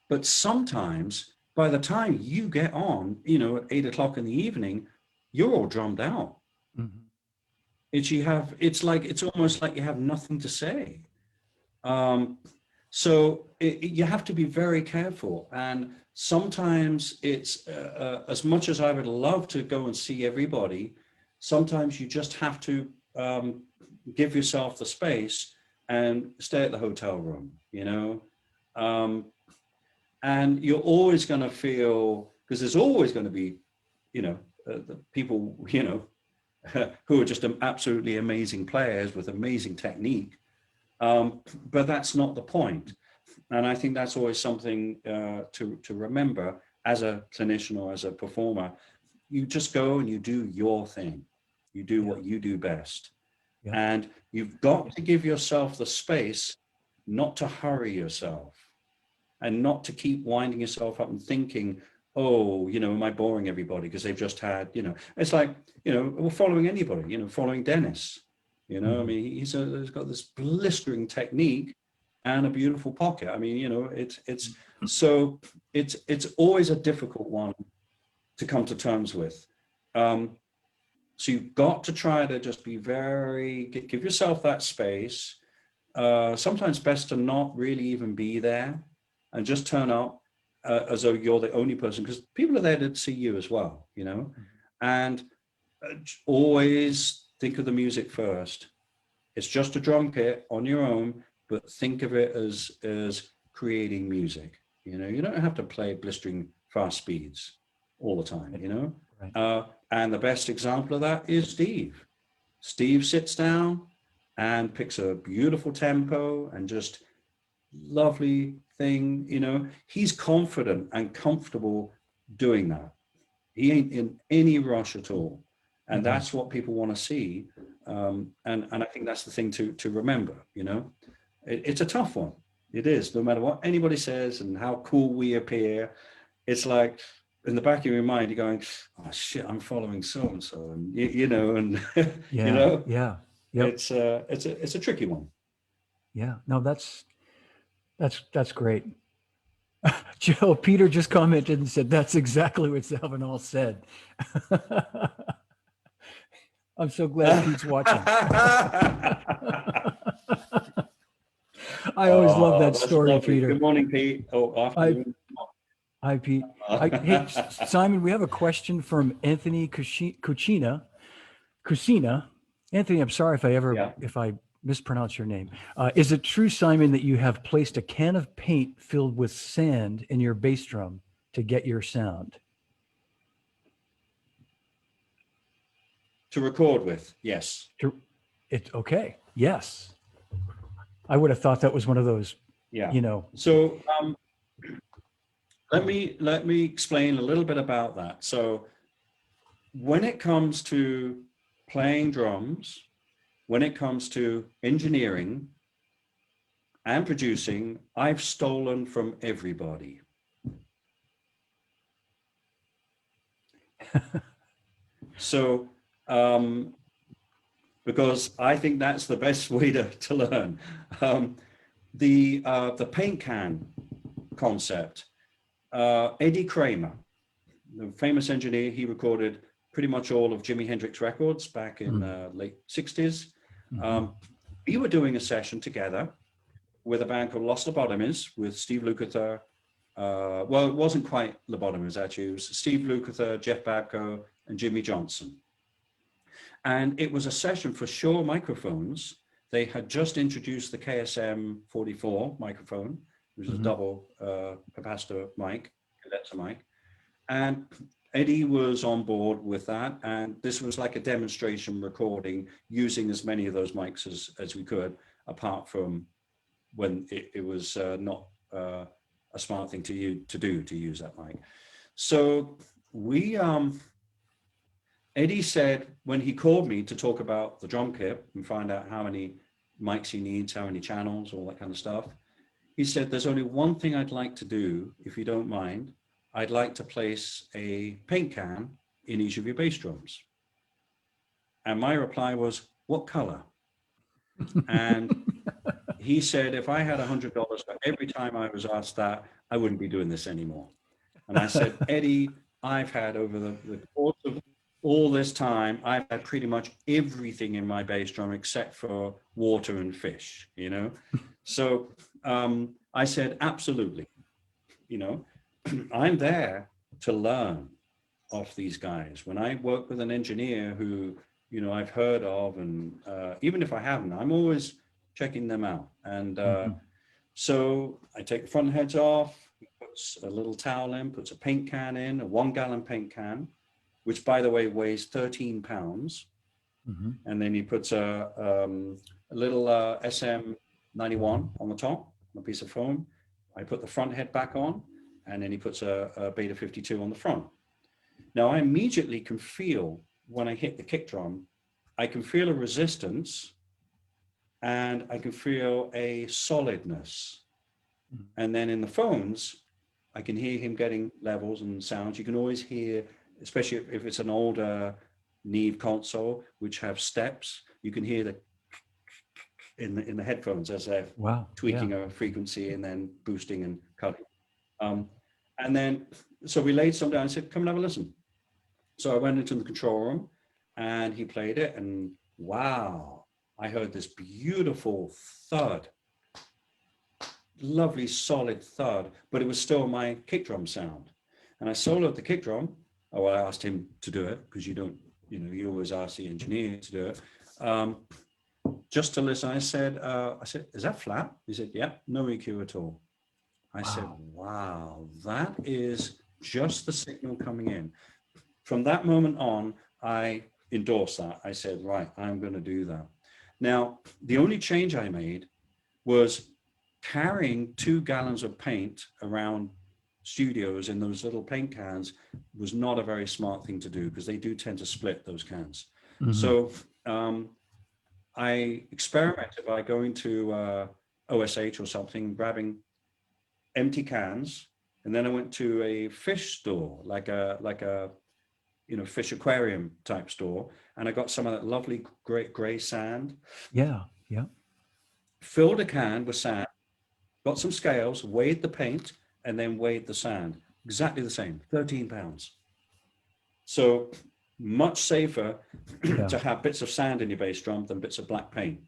But sometimes by the time you get on, you know, at 8 o'clock in the evening, you're all drummed out. Mm-hmm. It's almost like you have nothing to say. So you have to be very careful. And sometimes it's as much as I would love to go and see everybody, sometimes you just have to give yourself the space and stay at the hotel room, you know. And you're always going to feel, because there's always going to be, you know, the people, you know, who are just absolutely amazing players with amazing technique. But that's not the point. And I think that's always something to remember as a clinician or as a performer. You just go and you do your thing. You do what you do best. Yeah. And you've got to give yourself the space not to hurry yourself and not to keep winding yourself up and thinking, oh, you know, am I boring everybody because they've just had, you know, it's like, you know, we're following anybody, you know, following Dennis, you know, I mean, he's got this blistering technique and a beautiful pocket. I mean, you know, it's always a difficult one to come to terms with. So you've got to try to just be give yourself that space. Sometimes best to not really even be there and just turn up as though you're the only person, because people are there to see you as well, you know. And always think of the music first. It's just a drum kit on your own, but think of it as creating music. You know, you don't have to play blistering fast speeds all the time, you know. Right. And the best example of that is Steve. Steve sits down and picks a beautiful tempo and just lovely thing, you know. He's confident and comfortable doing that. He ain't in any rush at all. And that's what people want to see. And I think that's the thing to remember, you know. it's a tough one. It is, no matter what anybody says and how cool we appear. It's like in the back of your mind, you're going, "Oh shit, I'm following so and so," and you know, and Yeah. you know, Yeah. Yep. it's a tricky one. Yeah. No, that's great. Joe, Peter just commented and said, that's exactly what Salvinall said. I'm so glad Pete's watching. I always love that That's story, lovely. Peter. Good morning, Pete. Oh, afternoon. Hi, Pete. Hey, Simon, we have a question from Anthony Cucina. Anthony, I'm sorry if I mispronounce your name. Is it true, Simon, that you have placed a can of paint filled with sand in your bass drum to get your sound? To record with, yes. It's okay. Yes. I would have thought that was one of those, Yeah. you know. So let me explain a little bit about that. So when it comes to playing drums, when it comes to engineering and producing, I've stolen from everybody. So because I think that's the best way to learn. The paint can concept, Eddie Kramer, the famous engineer, he recorded pretty much all of Jimi Hendrix records back in the late 60s. We were doing a session together with a band called Lost Lobotomies with Steve Lukather. Well, it wasn't quite Lobotomies, actually. It was Steve Lukather, Jeff Babko, and Jimmy Johnson. And it was a session for Shure microphones. They had just introduced the KSM 44 microphone, which is a double capacitor mic, condenser mic. And Eddie was on board with that. And this was like a demonstration recording using as many of those mics as we could, apart from when it was not a smart thing to use that mic. So we, Eddie said when he called me to talk about the drum kit and find out how many mics he needs, how many channels, all that kind of stuff, he said, there's only one thing I'd like to do, if you don't mind. I'd like to place a paint can in each of your bass drums. And my reply was, what color? And he said, if I had $100 for every time I was asked that, I wouldn't be doing this anymore. And I said, Eddie, I've had over the course of all this time, I've had pretty much everything in my bass drum except for water and fish, you know? So I said, absolutely, you know, I'm there to learn off these guys. When I work with an engineer who, you know, I've heard of, and even if I haven't, I'm always checking them out. And so I take the front heads off, he puts a little towel in, puts a paint can in, a 1 gallon paint can, which by the way weighs 13 pounds. And then he puts a little SM91 on the top, a piece of foam. I put the front head back on, and then he puts a Beta 52 on the front. Now I immediately can feel when I hit the kick drum, I can feel a resistance and I can feel a solidness. And then in the phones, I can hear him getting levels and sounds. You can always hear, especially if it's an older Neve console, which have steps, you can hear the in the headphones as they're tweaking a frequency and then boosting and cutting. And then, so we laid some down and said, come and have a listen. So I went into the control room and he played it, and wow, I heard this beautiful thud, lovely solid thud, but it was still my kick drum sound. And I soloed the kick drum. Oh, well, I asked him to do it because you don't, you know, you always ask the engineer to do it. Just to listen, I said, is that flat? He said, yeah, no EQ at all. I said, wow, that is just the signal coming in. From that moment on, I endorsed that. I said, right, I'm going to do that. Now, the only change I made was carrying 2 gallons of paint around studios in those little paint cans was not a very smart thing to do because they do tend to split those cans. So I experimented by going to OSH or something, grabbing empty cans. And then I went to a fish store, like a fish aquarium type store. And I got some of that lovely great gray sand, Yeah. Yeah. filled a can with sand, got some scales, weighed the paint, and then weighed the sand. Exactly the same, 13 pounds. So much safer Yeah. to have bits of sand in your bass drum than bits of black paint,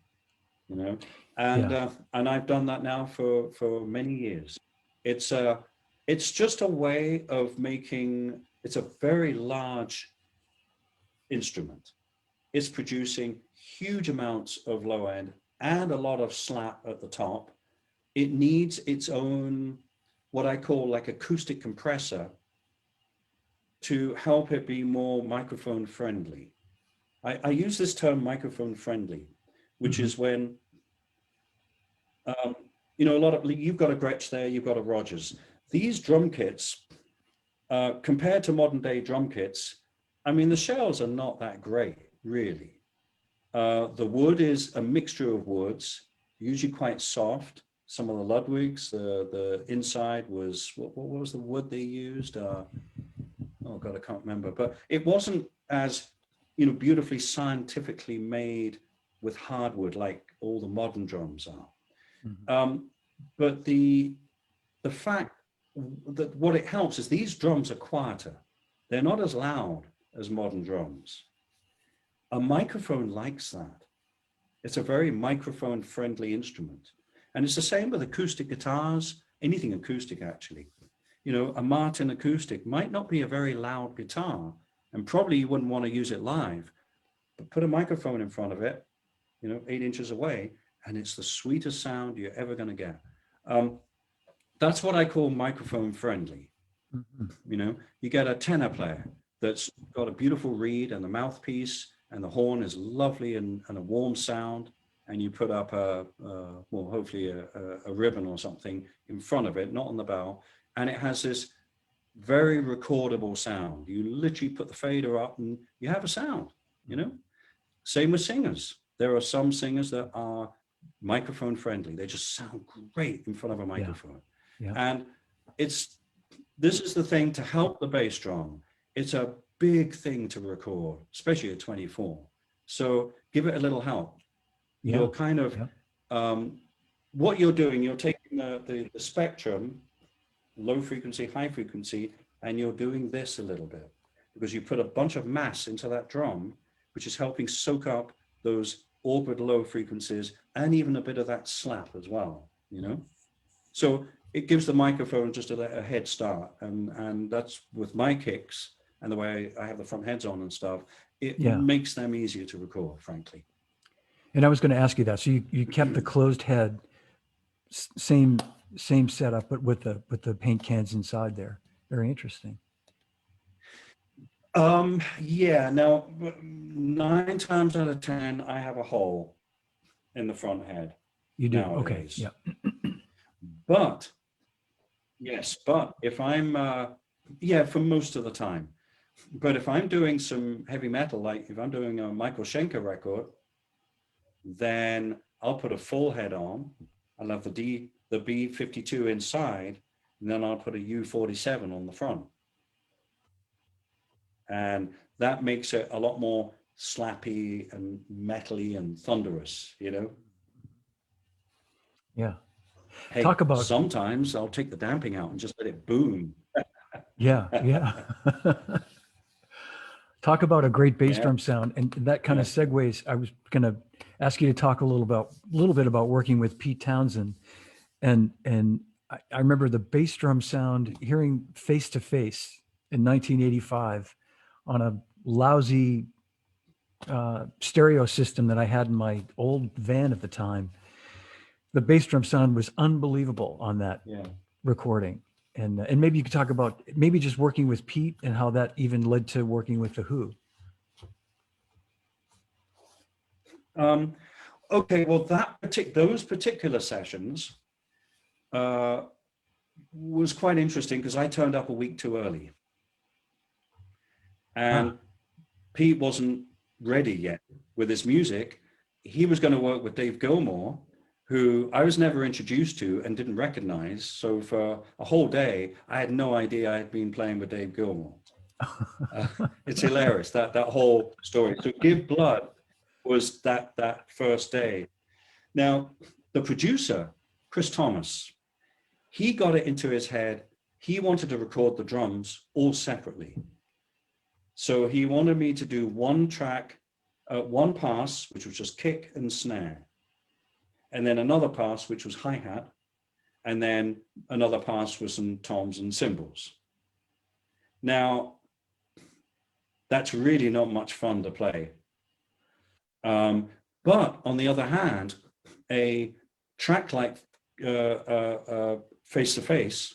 And Yeah. and I've done that now for many years. It's just a way of making. It's a very large instrument. It's producing huge amounts of low end and a lot of slap at the top. It needs its own, what I call like acoustic compressor, to help it be more microphone friendly. I use this term microphone friendly, which is when, a lot of, you've got a Gretsch there, you've got a Rogers. These drum kits, compared to modern day drum kits, I mean, the shells are not that great, really. The wood is a mixture of woods, usually quite soft. Some of the Ludwigs, the inside was, what was the wood they used? Oh God, I can't remember. But it wasn't as, beautifully scientifically made with hardwood like all the modern drums are. But the fact that what it helps is these drums are quieter. They're not as loud as modern drums. A microphone likes that. It's a very microphone friendly instrument. And it's the same with acoustic guitars, anything acoustic actually. A Martin acoustic might not be a very loud guitar, and probably you wouldn't want to use it live, but put a microphone in front of it, 8 inches away, and it's the sweetest sound you're ever going to get. That's what I call microphone friendly. You get a tenor player that's got a beautiful reed and the mouthpiece, and the horn is lovely and a warm sound, and you put up hopefully a ribbon or something in front of it, not on the bell, and it has this very recordable sound. You literally put the fader up and you have a sound, Same with singers. There are some singers that are microphone friendly. They just sound great in front of a microphone. Yeah. And this is the thing to help the bass drum. It's a big thing to record, especially at 24. So give it a little help. Yeah. You're kind of, what you're doing, you're taking the spectrum, low frequency, high frequency, and you're doing this a little bit because you put a bunch of mass into that drum, which is helping soak up those awkward low frequencies and even a bit of that slap as well, So it gives the microphone just a head start. And that's with my kicks and the way I have the front heads on and stuff, it makes them easier to record, frankly. And I was going to ask you that. So you kept the closed head, same setup, but with the paint cans inside there. Very interesting. Now 9 times out of 10, I have a hole in the front head. You do? Nowadays. Okay. Yeah. But if I'm, for most of the time, but if I'm doing some heavy metal, like if I'm doing a Michael Schenker record, then I'll put a full head on. I'll have the B52 inside, and then I'll put a U47 on the front. And that makes it a lot more slappy and metally and thunderous, Yeah. Hey, Talk about, sometimes I'll take the damping out and just let it boom. Yeah. Talk about a great bass drum sound, and that kind of segues. I was going to ask you to talk a little bit about working with Pete Townshend, and I remember the bass drum sound, hearing Face to Face in 1985 on a lousy stereo system that I had in my old van at the time. The bass drum sound was unbelievable on that recording. And maybe you could talk about maybe just working with Pete and how that even led to working with The Who. Okay, well, those particular sessions was quite interesting because I turned up a week too early. And Pete wasn't ready yet with his music. He was going to work with Dave Gilmour, who I was never introduced to and didn't recognize. So for a whole day, I had no idea I had been playing with Dave Gilmour. It's hilarious, that whole story. So Give Blood was that first day. Now, the producer, Chris Thomas, he got it into his head. He wanted to record the drums all separately. So he wanted me to do one track, one pass, which was just kick and snare, and then another pass, which was hi-hat, and then another pass with some toms and cymbals. Now, that's really not much fun to play. But on the other hand, a track like Face to Face,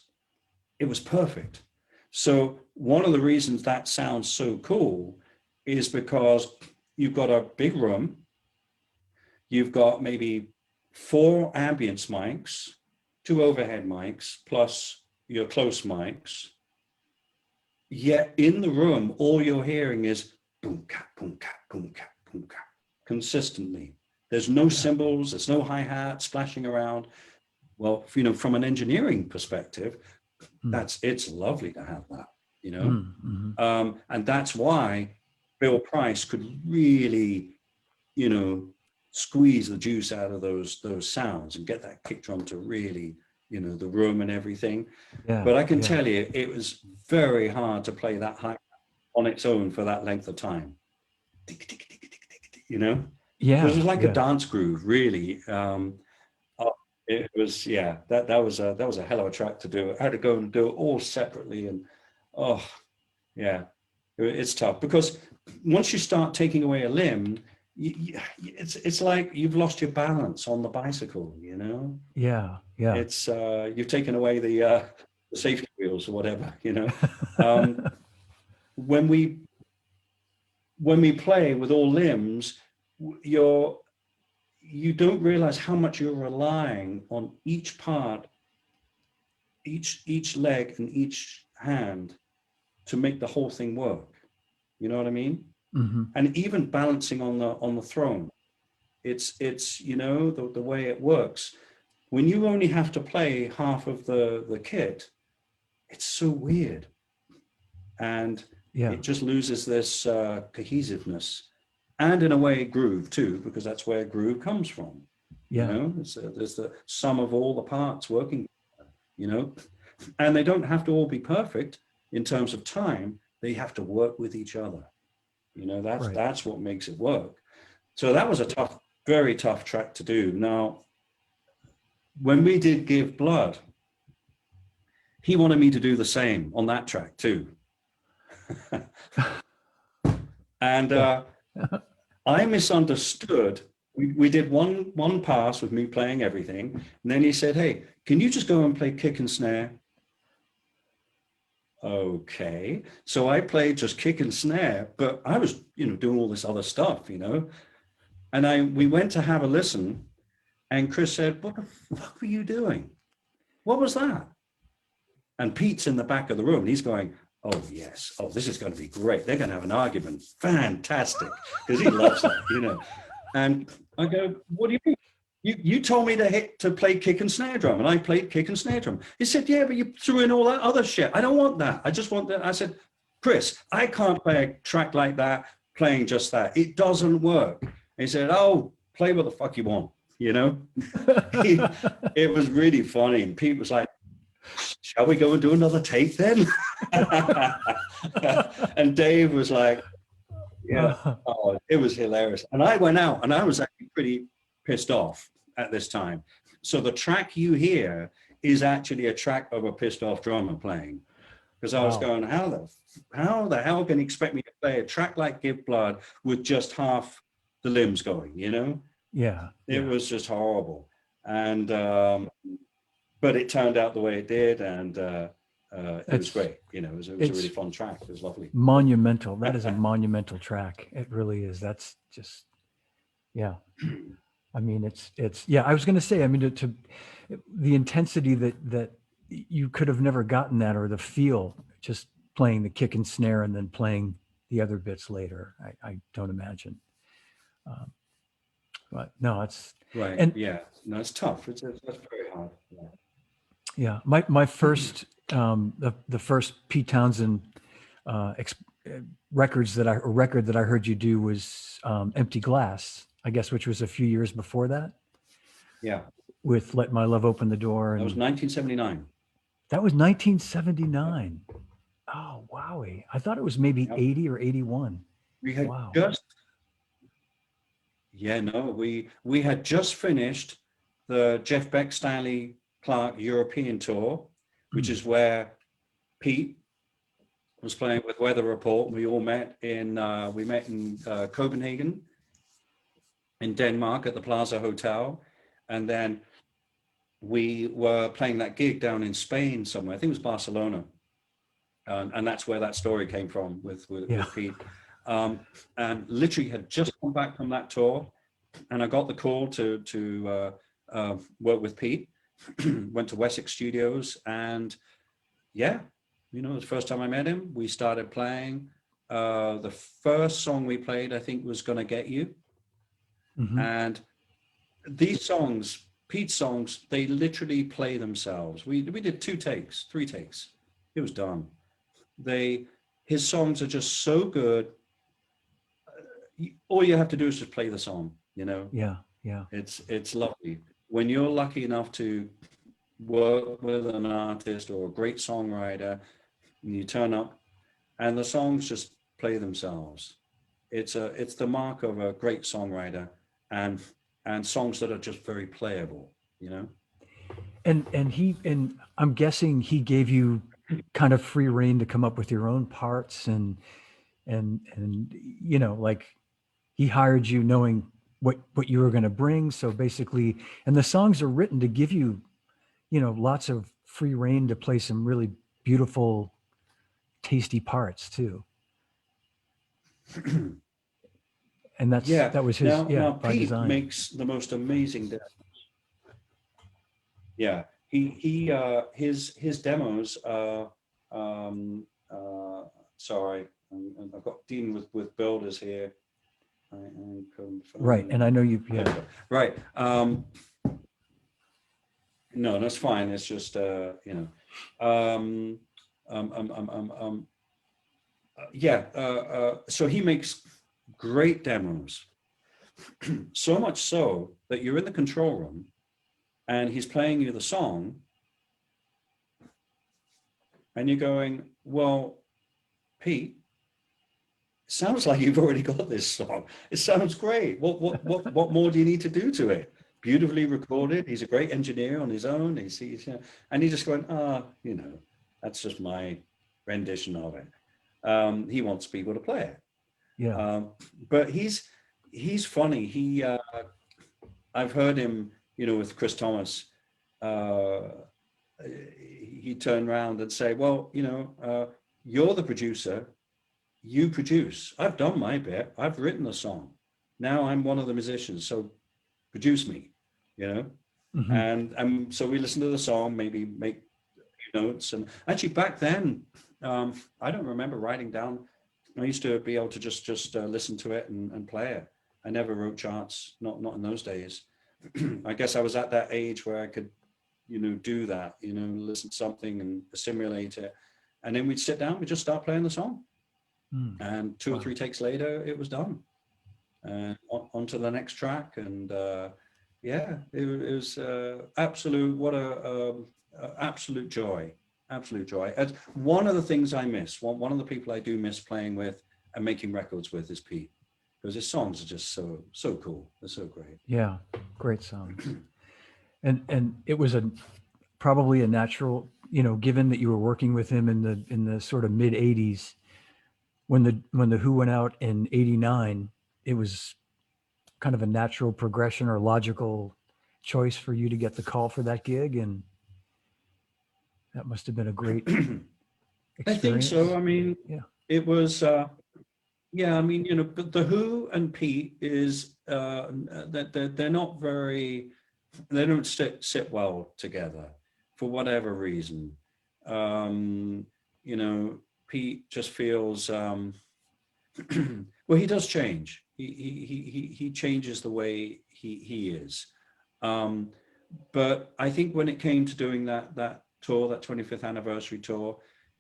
it was perfect. So one of the reasons that sounds so cool is because you've got a big room, you've got maybe 4 ambience mics, 2 overhead mics, plus your close mics. Yet in the room, all you're hearing is boom, cat, boom, cat, boom, cat, boom, cat, consistently. There's no cymbals, there's no hi-hat splashing around. Well, you know, from an engineering perspective, it's lovely to have that, you know. And that's why Bill Price could really, you know, squeeze the juice out of those sounds and get that kick drum to really, you know, the room and everything. Yeah, but I can tell you, it was very hard to play that high on its own for that length of time. You know, it was like a dance groove, really. It was, that was a hell of a track to do. I had to go and do it all separately, and it's tough because once you start taking away a limb, it's like you've lost your balance on the bicycle, you know. It's you've taken away the safety wheels or whatever, you know. When we play with all limbs, you don't realize how much you're relying on each part, each leg and each hand to make the whole thing work. You know what I mean? And even balancing on the throne, it's you know, the way it works. When you only have to play half of the kit, it's so weird, and it just loses this cohesiveness, and in a way groove too, because that's where groove comes from. You know, there's the sum of all the parts working, you know, and they don't have to all be perfect in terms of time. They have to work with each other. You know, that's what makes it work. So that was a tough, very tough track to do. Now, when we did Give Blood, he wanted me to do the same on that track too. And I misunderstood. We did one pass with me playing everything, and then he said, "Hey, can you just go and play kick and snare?" Okay, so I played just kick and snare, but I was, you know, doing all this other stuff, you know. And we went to have a listen, and Chris said, "What the fuck were you doing? What was that?" And Pete's in the back of the room, and he's going, "Oh yes, oh, this is going to be great. They're going to have an argument. Fantastic," because he loves that, you know. And I go, "What do you mean? You told me to play kick and snare drum, and I played kick and snare drum." He said, "Yeah, but you threw in all that other shit. I don't want that. I just want that." I said, "Chris, I can't play a track like that playing just that. It doesn't work." And he said, "Oh, play what the fuck you want," you know. It was really funny, and Pete was like, "Shall we go and do another take then?" And Dave was like, oh, it was hilarious. And I went out, and I was actually pretty pissed off at this time. So the track you hear is actually a track of a pissed off drummer playing, because I was going, how the hell can you expect me to play a track like Give Blood with just half the limbs going, you know? It was just horrible. And but it turned out the way it did, and it was great. You know, it was a really fun track. It was lovely. Monumental. That is a monumental track. It really is. That's just, I mean, it's I was going to say, I mean, to the intensity that you could have never gotten that, or the feel just playing the kick and snare and then playing the other bits later. I don't imagine. But no, it's Right. and Yeah. No, it's tough. That's very hard. Yeah. yeah, my first the first Pete Townsend record that I heard you do was Empty Glass, I guess, which was a few years before that Yeah. with Let My Love Open the Door, That was and 1979. that was Yep. 1979. Oh, wowie. I thought it was maybe Yep. 80 or 81. We had Wow. just Yeah, no, we had just finished the Jeff Beck Stanley Clark European tour, which Mm. is where Pete was playing with Weather Report. We met in Copenhagen, in Denmark at the Plaza Hotel, and then we were playing that gig down in Spain somewhere. I think it was Barcelona, and that's where that story came from Yeah. with Pete. And literally had just come back from that tour, and I got the call to work with Pete. Went to Wessex Studios, and yeah, the first time I met him, we started playing. The first song we played, I think, was "Gonna Get You," Hmm. and these songs, Pete's songs, they literally play themselves. We did 2 takes, 3 takes. It was done. His songs are just so good. All you have to do is just play the song. Yeah. Yeah. It's lovely when you're lucky enough to work with an artist or a great songwriter, and you turn up and the songs just play themselves. It's the mark of a great songwriter, and songs that are just very playable. And I'm guessing he gave you kind of free reign to come up with your own parts, and like he hired you knowing what you were going to bring. So basically, and the songs are written to give you, lots of free reign to play some really beautiful, tasty parts too. And Yeah. that was his, Now by Pete design. makes the most amazing Yeah, his demos are. Sorry, I've got dealing with builders here. I am Right. And I confirming. know you, There yeah. we go. Right. No, that's fine. It's just Um, um, um, um, um, um, yeah. So he makes great demos. So much so that you're in the control room and he's playing you the song, and you're going, well, Pete, sounds like you've already got this song. It sounds great. What more do you need to do to it? Beautifully recorded. He's a great engineer on his own. And he just went, that's just my rendition of it. He wants people to play it. Yeah. But he's funny. I've heard him, with Chris Thomas. He turned around and say, well, you're the producer. You produce. I've done my bit. I've written the song. Now I'm one of the musicians, so produce me, you know. Hmm. And so we listen to the song, maybe make notes. And actually, back then, I don't remember writing down. I used to be able to just listen to it and play it. I never wrote charts, not in those days. I guess I was at that age where I could, do that, listen to something and assimilate it. And then we'd sit down, we'd just start playing the song. Mm. And two or Wow. three takes later, it was done. And on to the next track. And yeah, it was absolute joy. Absolute joy. And one of the things I miss, one of the people I do miss playing with and making records with is Pete, because his songs are just so cool. They're so great. Yeah. Great songs. And it was probably a natural, given that you were working with him in the sort of mid 80s, when the Who went out in 89, it was kind of a natural progression or logical choice for you to get the call for that gig. And that must have been a great I think experience. so. I mean, Yeah. it was, yeah, I mean, but the Who and Pete is, that they're not very, they don't sit well together for whatever reason. Pete just feels, well, he does change. He changes the way he is. But I think when it came to doing that tour, that 25th anniversary tour,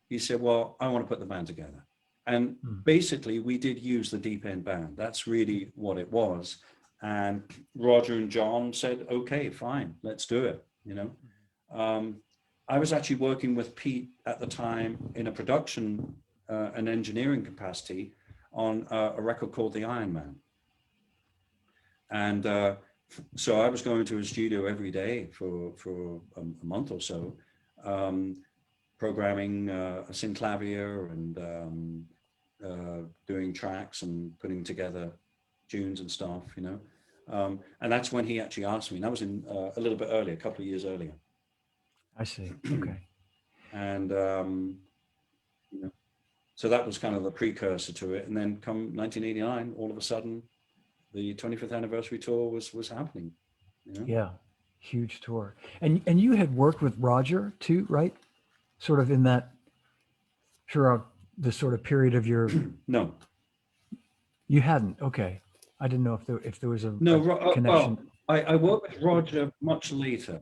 he said, well, I want to put the band together. And basically we did use the Deep End Band. That's really what it was. And Roger and John said, okay, fine, let's do it. I was actually working with Pete at the time in a production and engineering capacity on a record called The Iron Man. And so I was going to his studio every day for a month or so, programming a synclavier and doing tracks and putting together tunes and stuff, and that's when he actually asked me. And that was in a little bit earlier, a couple of years earlier. I see. Okay. And so that was kind of the precursor to it. And then come 1989, all of a sudden, the 25th anniversary tour was happening. Yeah, huge tour. And you had worked with Roger too, right? Sort of in that throughout the sort of period of your. No, you hadn't. Okay, I didn't know if there was a connection. Well, I worked with Roger much later.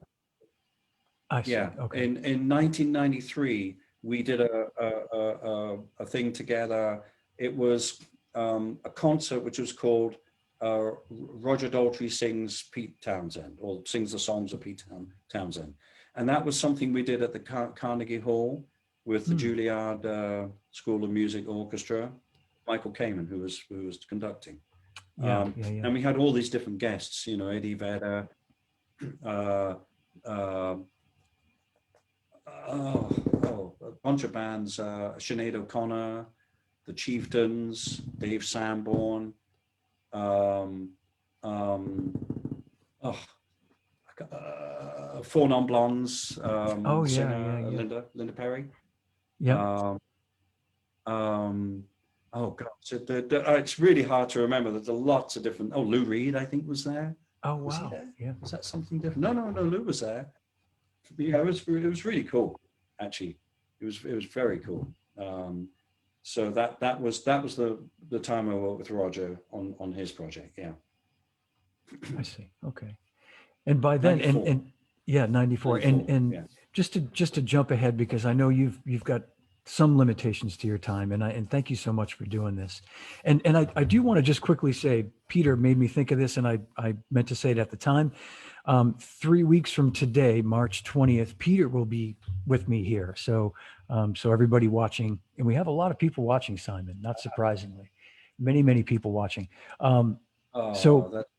I see. Yeah. Okay. In 1993, we did a thing together. It was a concert which was called Roger Daltrey Sings Pete Townshend, or Sings the Songs of Pete Townshend. And that was something we did at the Carnegie Hall with the Juilliard School of Music Orchestra, Michael Kamen, who was conducting. Yeah. And we had all these different guests, Eddie Vedder, a bunch of bands, Sinead O'Connor, the Chieftains, Dave Sanborn, Four Non Blondes, singer, Linda Perry. Yeah. Oh God, so it's really hard to remember. There's lots of different. Oh, Lou Reed, I think, was there. Oh Was he wow. there? Yeah. Was that something different? No, Lou was there. Yeah, it was really cool. Actually, it was very cool. So that was the time I worked with Roger on his project. Yeah. I see. Okay. And by then, 94. and yeah, 94. 94, And yeah. just to jump ahead, because I know you've got some limitations to your time, and thank you so much for doing this. And I do want to just quickly say, Peter made me think of this, and I meant to say it at the time. 3 weeks from today, March 20th, Peter will be with me here. So everybody watching, and we have a lot of people watching, Simon, not surprisingly, many people watching. So That's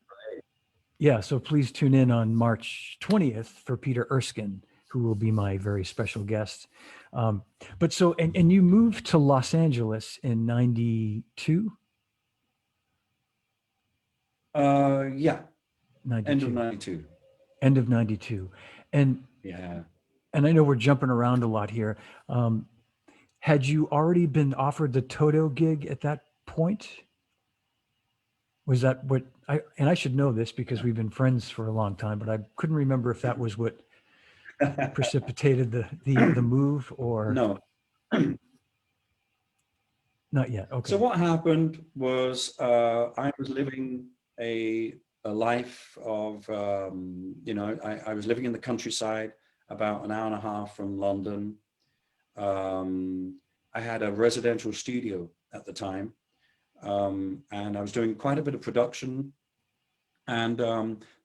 yeah, so please tune in on March 20th for Peter Erskine, who will be my very special guest. But so, and you moved to Los Angeles in 92? yeah. 92. End of 92. End of 92. And Yeah. I know we're jumping around a lot here. Had you already been offered the Toto gig at that point? Was that what I should know this because we've been friends for a long time, but I couldn't remember if that was what precipitated the move or No. not yet. Okay. So what happened was I was living a life of, I was living in the countryside, about an hour and a half from London. I had a residential studio at the time, and I was doing quite a bit of production and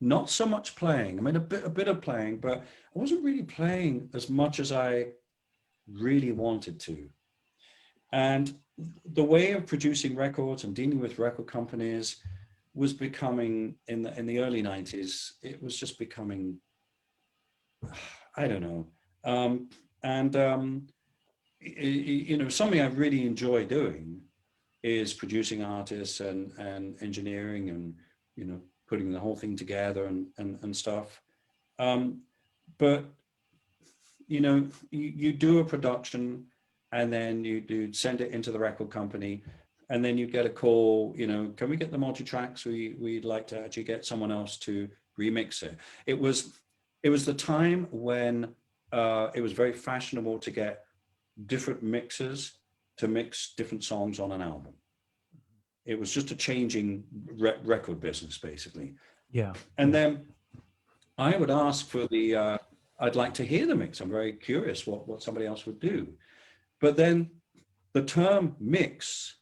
not so much playing. I mean, a bit of playing, but I wasn't really playing as much as I really wanted to. And the way of producing records and dealing with record companies was becoming, in the early 90s, it was just becoming, I don't know. Something I really enjoy doing is producing artists and engineering and, putting the whole thing together and stuff. But, you do a production and then you send it into the record company, and then you get a call, can we get the multi-tracks? We'd like to actually get someone else to remix it. It was the time when it was very fashionable to get different mixers to mix different songs on an album. It was just a changing record business, basically. Yeah. And then I would ask for the, I'd like to hear the mix. I'm very curious what somebody else would do. But then the term mix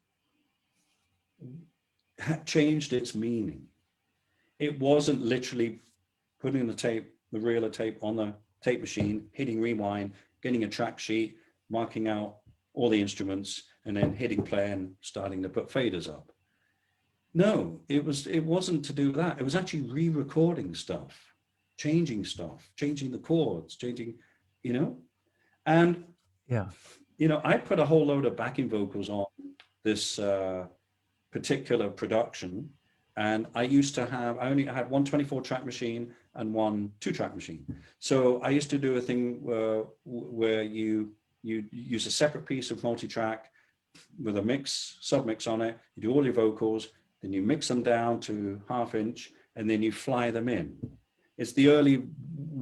had changed its meaning. It wasn't literally putting the reel of tape on the tape machine, hitting rewind, getting a track sheet, marking out all the instruments, and then hitting play and starting to put faders up. No, it wasn't to do that. It was actually re-recording stuff, changing the chords, changing, you know, and Yeah. you know, I put a whole load of backing vocals on this particular production, and I only had one 24-track machine and one 2-track machine. So I used to do a thing where you use a separate piece of multi-track with a submix on it. You do all your vocals, then you mix them down to 1/2 inch, and then you fly them in. It's the early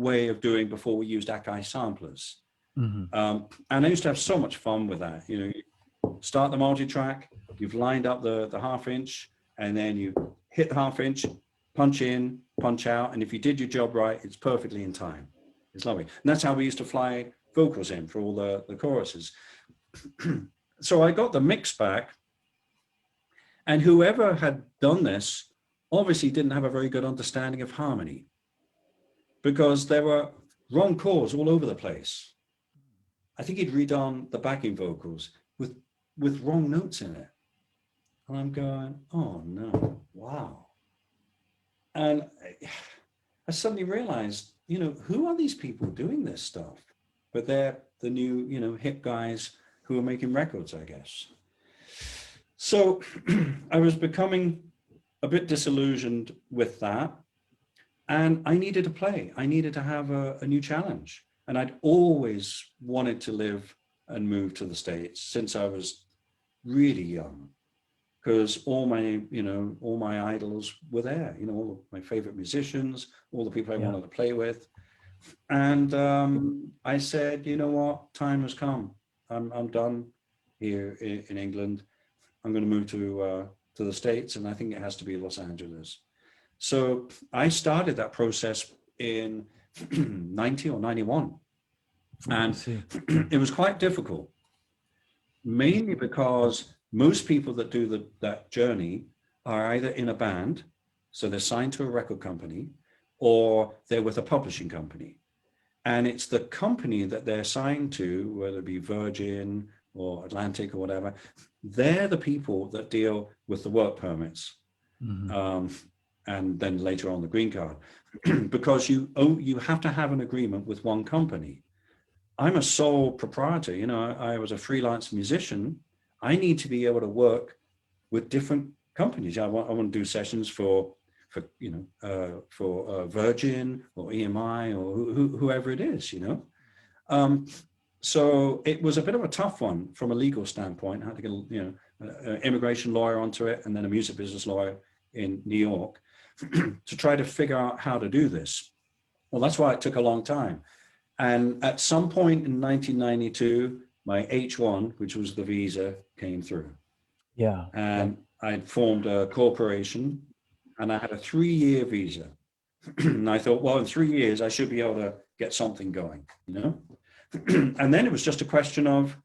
way of doing before we used Akai samplers. And I used to have so much fun with that. You know, you start the multi-track, you've lined up the 1/2 inch, and then you hit the 1/2 inch, punch in, punch out, and if you did your job right, it's perfectly in time. It's lovely. And that's how we used to fly vocals in for all the choruses. So I got the mix back, and whoever had done this obviously didn't have a very good understanding of harmony, because there were wrong chords all over the place. I think he'd redone the backing vocals with wrong notes in it. And I'm going, oh no, wow. And I suddenly realized, you know, who are these people doing this stuff? But they're the new, you know, hip guys who are making records, I guess. So I was becoming a bit disillusioned with that. And I needed to play. I needed to have a new challenge. And I'd always wanted to live and move to the States since I was really young, because all my idols were there, you know, all of my favorite musicians, all the people I wanted to play with. And I said, you know what, time has come. I'm done here in England. I'm going to move to the States, and I think it has to be Los Angeles. So I started that process in 90 or 91. And it was quite difficult, mainly because most people that do that journey are either in a band, so they're signed to a record company, or they're with a publishing company. And it's the company that they're signed to, whether it be Virgin or Atlantic or whatever, they're the people that deal with the work permits. And then later on the green card, because you have to have an agreement with one company. I'm a sole proprietor, you know, I was a freelance musician. I need to be able to work with different companies. I want to do sessions for Virgin or EMI or whoever it is, you know. So it was a bit of a tough one from a legal standpoint. I had to get, you know, an immigration lawyer onto it, and then a music business lawyer in New York to try to figure out how to do this. Well, that's why it took a long time. And at some point in 1992, my H1, which was the visa, came through. Yeah. And I'd formed a corporation, and I had a 3-year visa. And I thought, well, in 3 years, I should be able to get something going, you know? And then it was just a question of,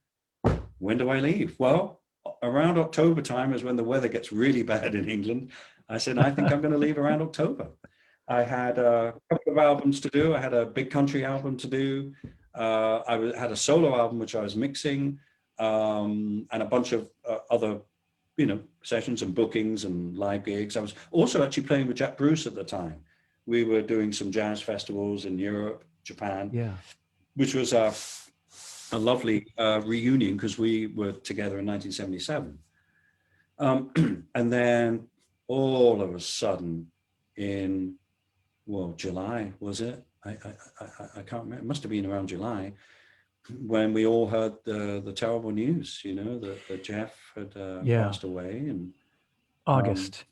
when do I leave? Well, around October time is when the weather gets really bad in England. I said, I think I'm going to leave around October. I had a couple of albums to do. I had a big country album to do. Had a solo album, which I was mixing, and a bunch of other, you know, sessions and bookings and live gigs. I was also actually playing with Jack Bruce at the time. We were doing some jazz festivals in Europe, Japan, which was a lovely reunion, because we were together in 1977. And then all of a sudden in, well, July, was it? I can't remember. It must have been around July when we all heard the terrible news, you know, that Jeff had passed away. And August,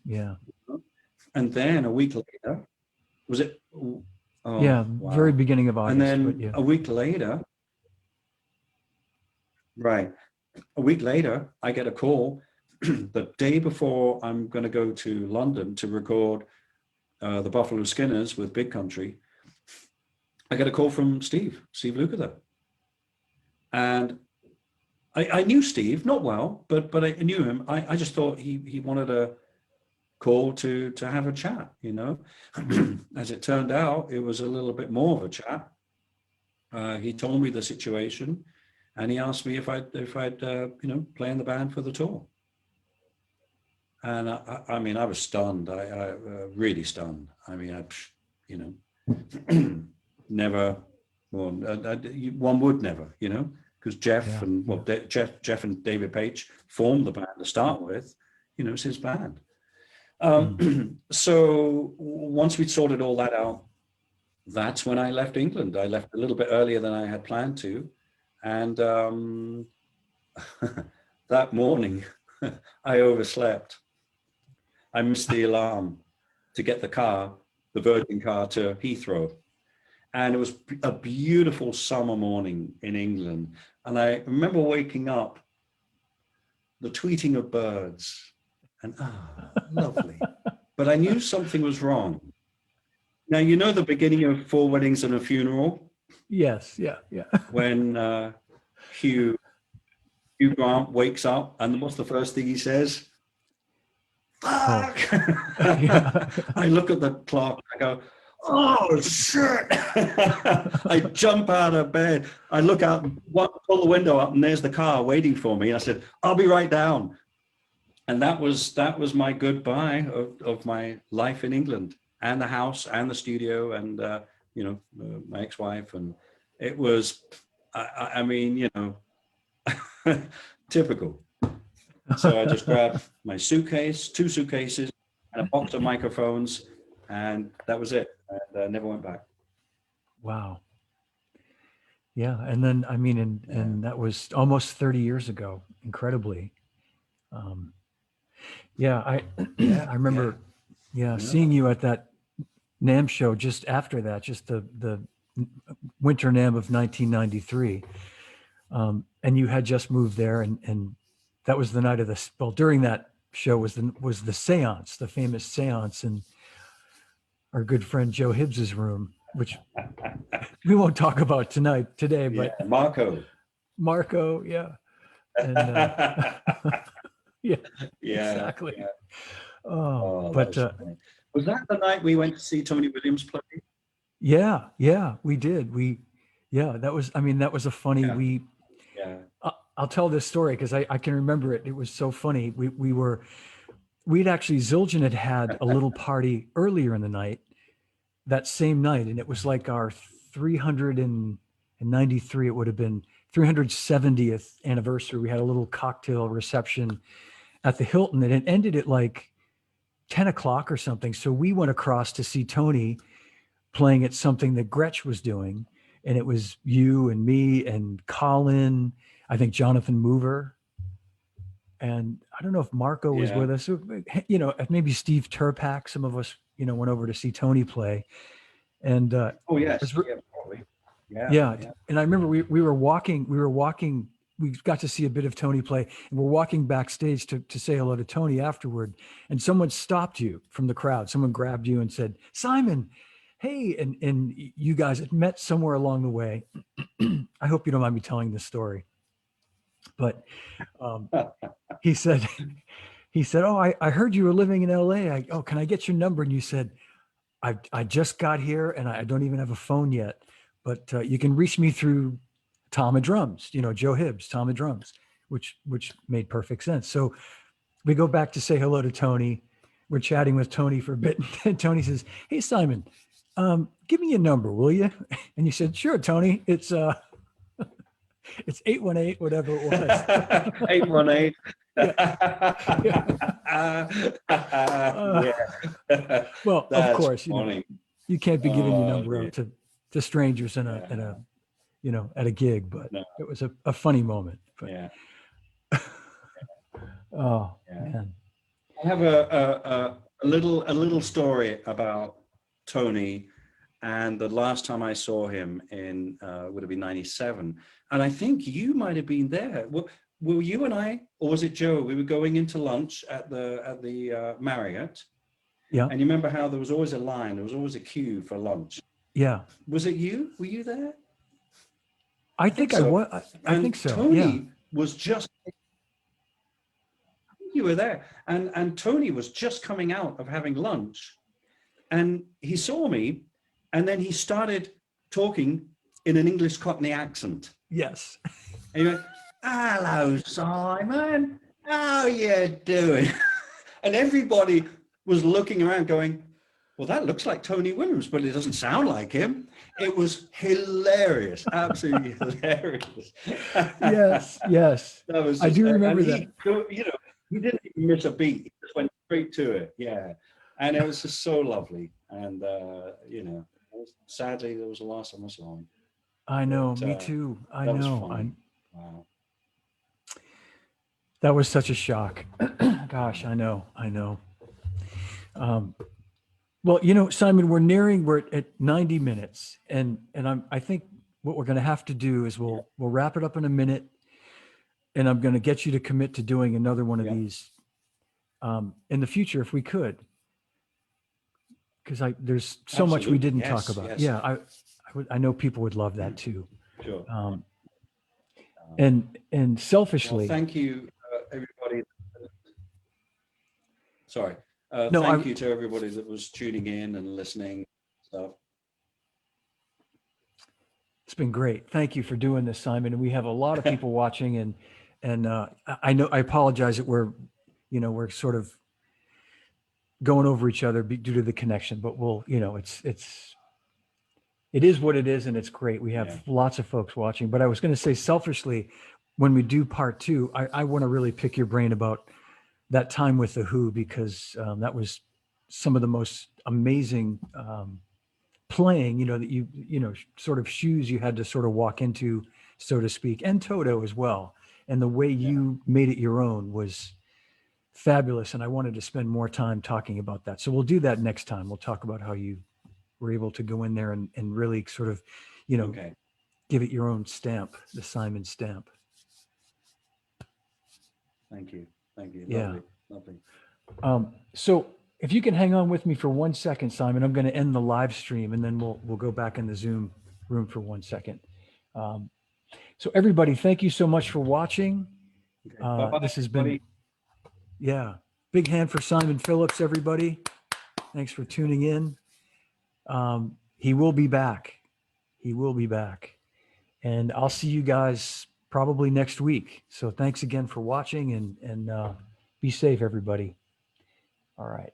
and then a week later, was it? Oh, wow. Very beginning of August. And then a week later, right, a week later, I get a call the day before I'm going to go to London to record the Buffalo Skinners with Big Country, I get a call from Steve Lukather. And I knew Steve, not well, but I knew him. I just thought he wanted a call to have a chat, you know. As it turned out, it was a little bit more of a chat. He told me the situation, and he asked me if I'd play in the band for the tour. And I mean, I was stunned. I really stunned. I mean, never. Well, one would never, you know, because Jeff Jeff and David Page formed the band to start with. You know, it's his band. So once we'd sorted all that out, that's when I left England. I left a little bit earlier than I had planned to, and that morning I overslept. I missed the alarm to get the Virgin car to Heathrow. And it was a beautiful summer morning in England. And I remember waking up, the tweeting of birds, and lovely. But I knew something was wrong. Now, you know the beginning of Four Weddings and a Funeral? Yes, yeah. When Hugh Grant wakes up, and what's the first thing he says? Fuck! I look at the clock, I go, oh shit! I jump out of bed. I look out, pull the window up, and there's the car waiting for me. And I said, "I'll be right down." And that was my goodbye of my life in England, and the house, and the studio, and my ex-wife. And it was, I mean, you know, typical. So I just grabbed my suitcase, 2 suitcases, and a box of microphones, and that was it. And never went back. Wow. Yeah, and then I mean, and that was almost 30 years ago. Incredibly. I remember, seeing you at that NAMM show just after that, just the Winter NAMM of 1993, and you had just moved there, and that was the night of during that show was the seance, the famous seance in our good friend Joe Hibbs's room, which we won't talk about today, but Marco, yeah. And, exactly. Yeah. But was that the night we went to see Tony Williams play? Yeah, we did. That was a funny, I'll tell this story because I can remember it. It was so funny. We'd actually, Zildjian had a little party earlier in the night, that same night. And it was like our 393, it would have been 370th anniversary. We had a little cocktail reception at the Hilton, and it ended at like 10 o'clock or something. So we went across to see Tony playing at something that Gretsch was doing. And it was you and me and Colin, I think Jonathan Mover. And I don't know if Marco was with us, you know, maybe Steve Turpak. Some of us, you know, went over to see Tony play. And probably. Yeah. And I remember we were walking, we got to see a bit of Tony play, and we're walking backstage to say hello to Tony afterward. And someone stopped you from the crowd. Someone grabbed you and said, Simon, hey, and you guys had met somewhere along the way. I hope you don't mind me telling this story. But he said, oh, I heard you were living in LA. Can I get your number? And you said, I just got here and I don't even have a phone yet, but you can reach me through Tom of Drums, you know, Joe Hibbs, Tom of Drums, which made perfect sense. So we go back to say hello to Tony. We're chatting with Tony for a bit. And Tony says, hey, Simon, give me your number, will you? And you said, sure, Tony. It's 818, whatever it was. 818. Well, that's of course, you can't be giving your number out to strangers in a at a gig, but it was a funny moment. But, man. I have a little story about Tony, and the last time I saw him in would have been 97, and I think you might have been there. Were you and I, or was it Joe? We were going into lunch at the Marriott, Yeah. And you remember how there was always a line, there was always a queue for lunch. Yeah. Was it you? Were you there? I think I so. was. I think And so. Yeah. Tony was just, you were there. And Tony was just coming out of having lunch. And he saw me, and then he started talking in an English Cockney accent. Yes. And he went, "Hello, Simon. How you doing?" And everybody was looking around going, "Well, that looks like Tony Williams, but it doesn't sound like him." It was hilarious, absolutely hilarious. Yes. Yes. That was I just, do and remember he, that. you know, he didn't even miss a beat. He just went straight to it. Yeah. And it was just so lovely. And, you know, sadly, that was the last time I saw him. I know. But, Me too. I that was know. funny. Wow. That was such a shock. Gosh, I know. I know. Well, you know, Simon, we're at 90 minutes, and I think what we're going to have to do is we'll wrap it up in a minute, and I'm going to get you to commit to doing another one of these in the future if we could, because there's so much we didn't talk about. Yes. Yeah, I know people would love that too. Sure. And selfishly, well, thank you, everybody. Sorry. No, thank you to everybody that was tuning in and listening. Stuff. It's been great. Thank you for doing this, Simon. And we have a lot of people watching, and I know I apologize that we're sort of going over each other due to the connection, but it is what it is, and it's great. We have lots of folks watching. But I was going to say, selfishly, when we do part 2, I want to really pick your brain about that time with the Who, because that was some of the most amazing playing, that you sort of shoes you had to sort of walk into, so to speak, and Toto as well. And the way you made it your own was fabulous. And I wanted to spend more time talking about that. So we'll do that next time. We'll talk about how you were able to go in there and really sort of, give it your own stamp, the Simon stamp. Thank you. Thank you. Yeah. Lovely. So if you can hang on with me for 1 second, Simon, I'm going to end the live stream, and then we'll go back in the Zoom room for 1 second. So everybody, thank you so much for watching. Okay. This has been, big hand for Simon Phillips, everybody. Thanks for tuning in. He will be back. He will be back. And I'll see you guys probably next week. So thanks again for watching, and be safe, everybody. All right.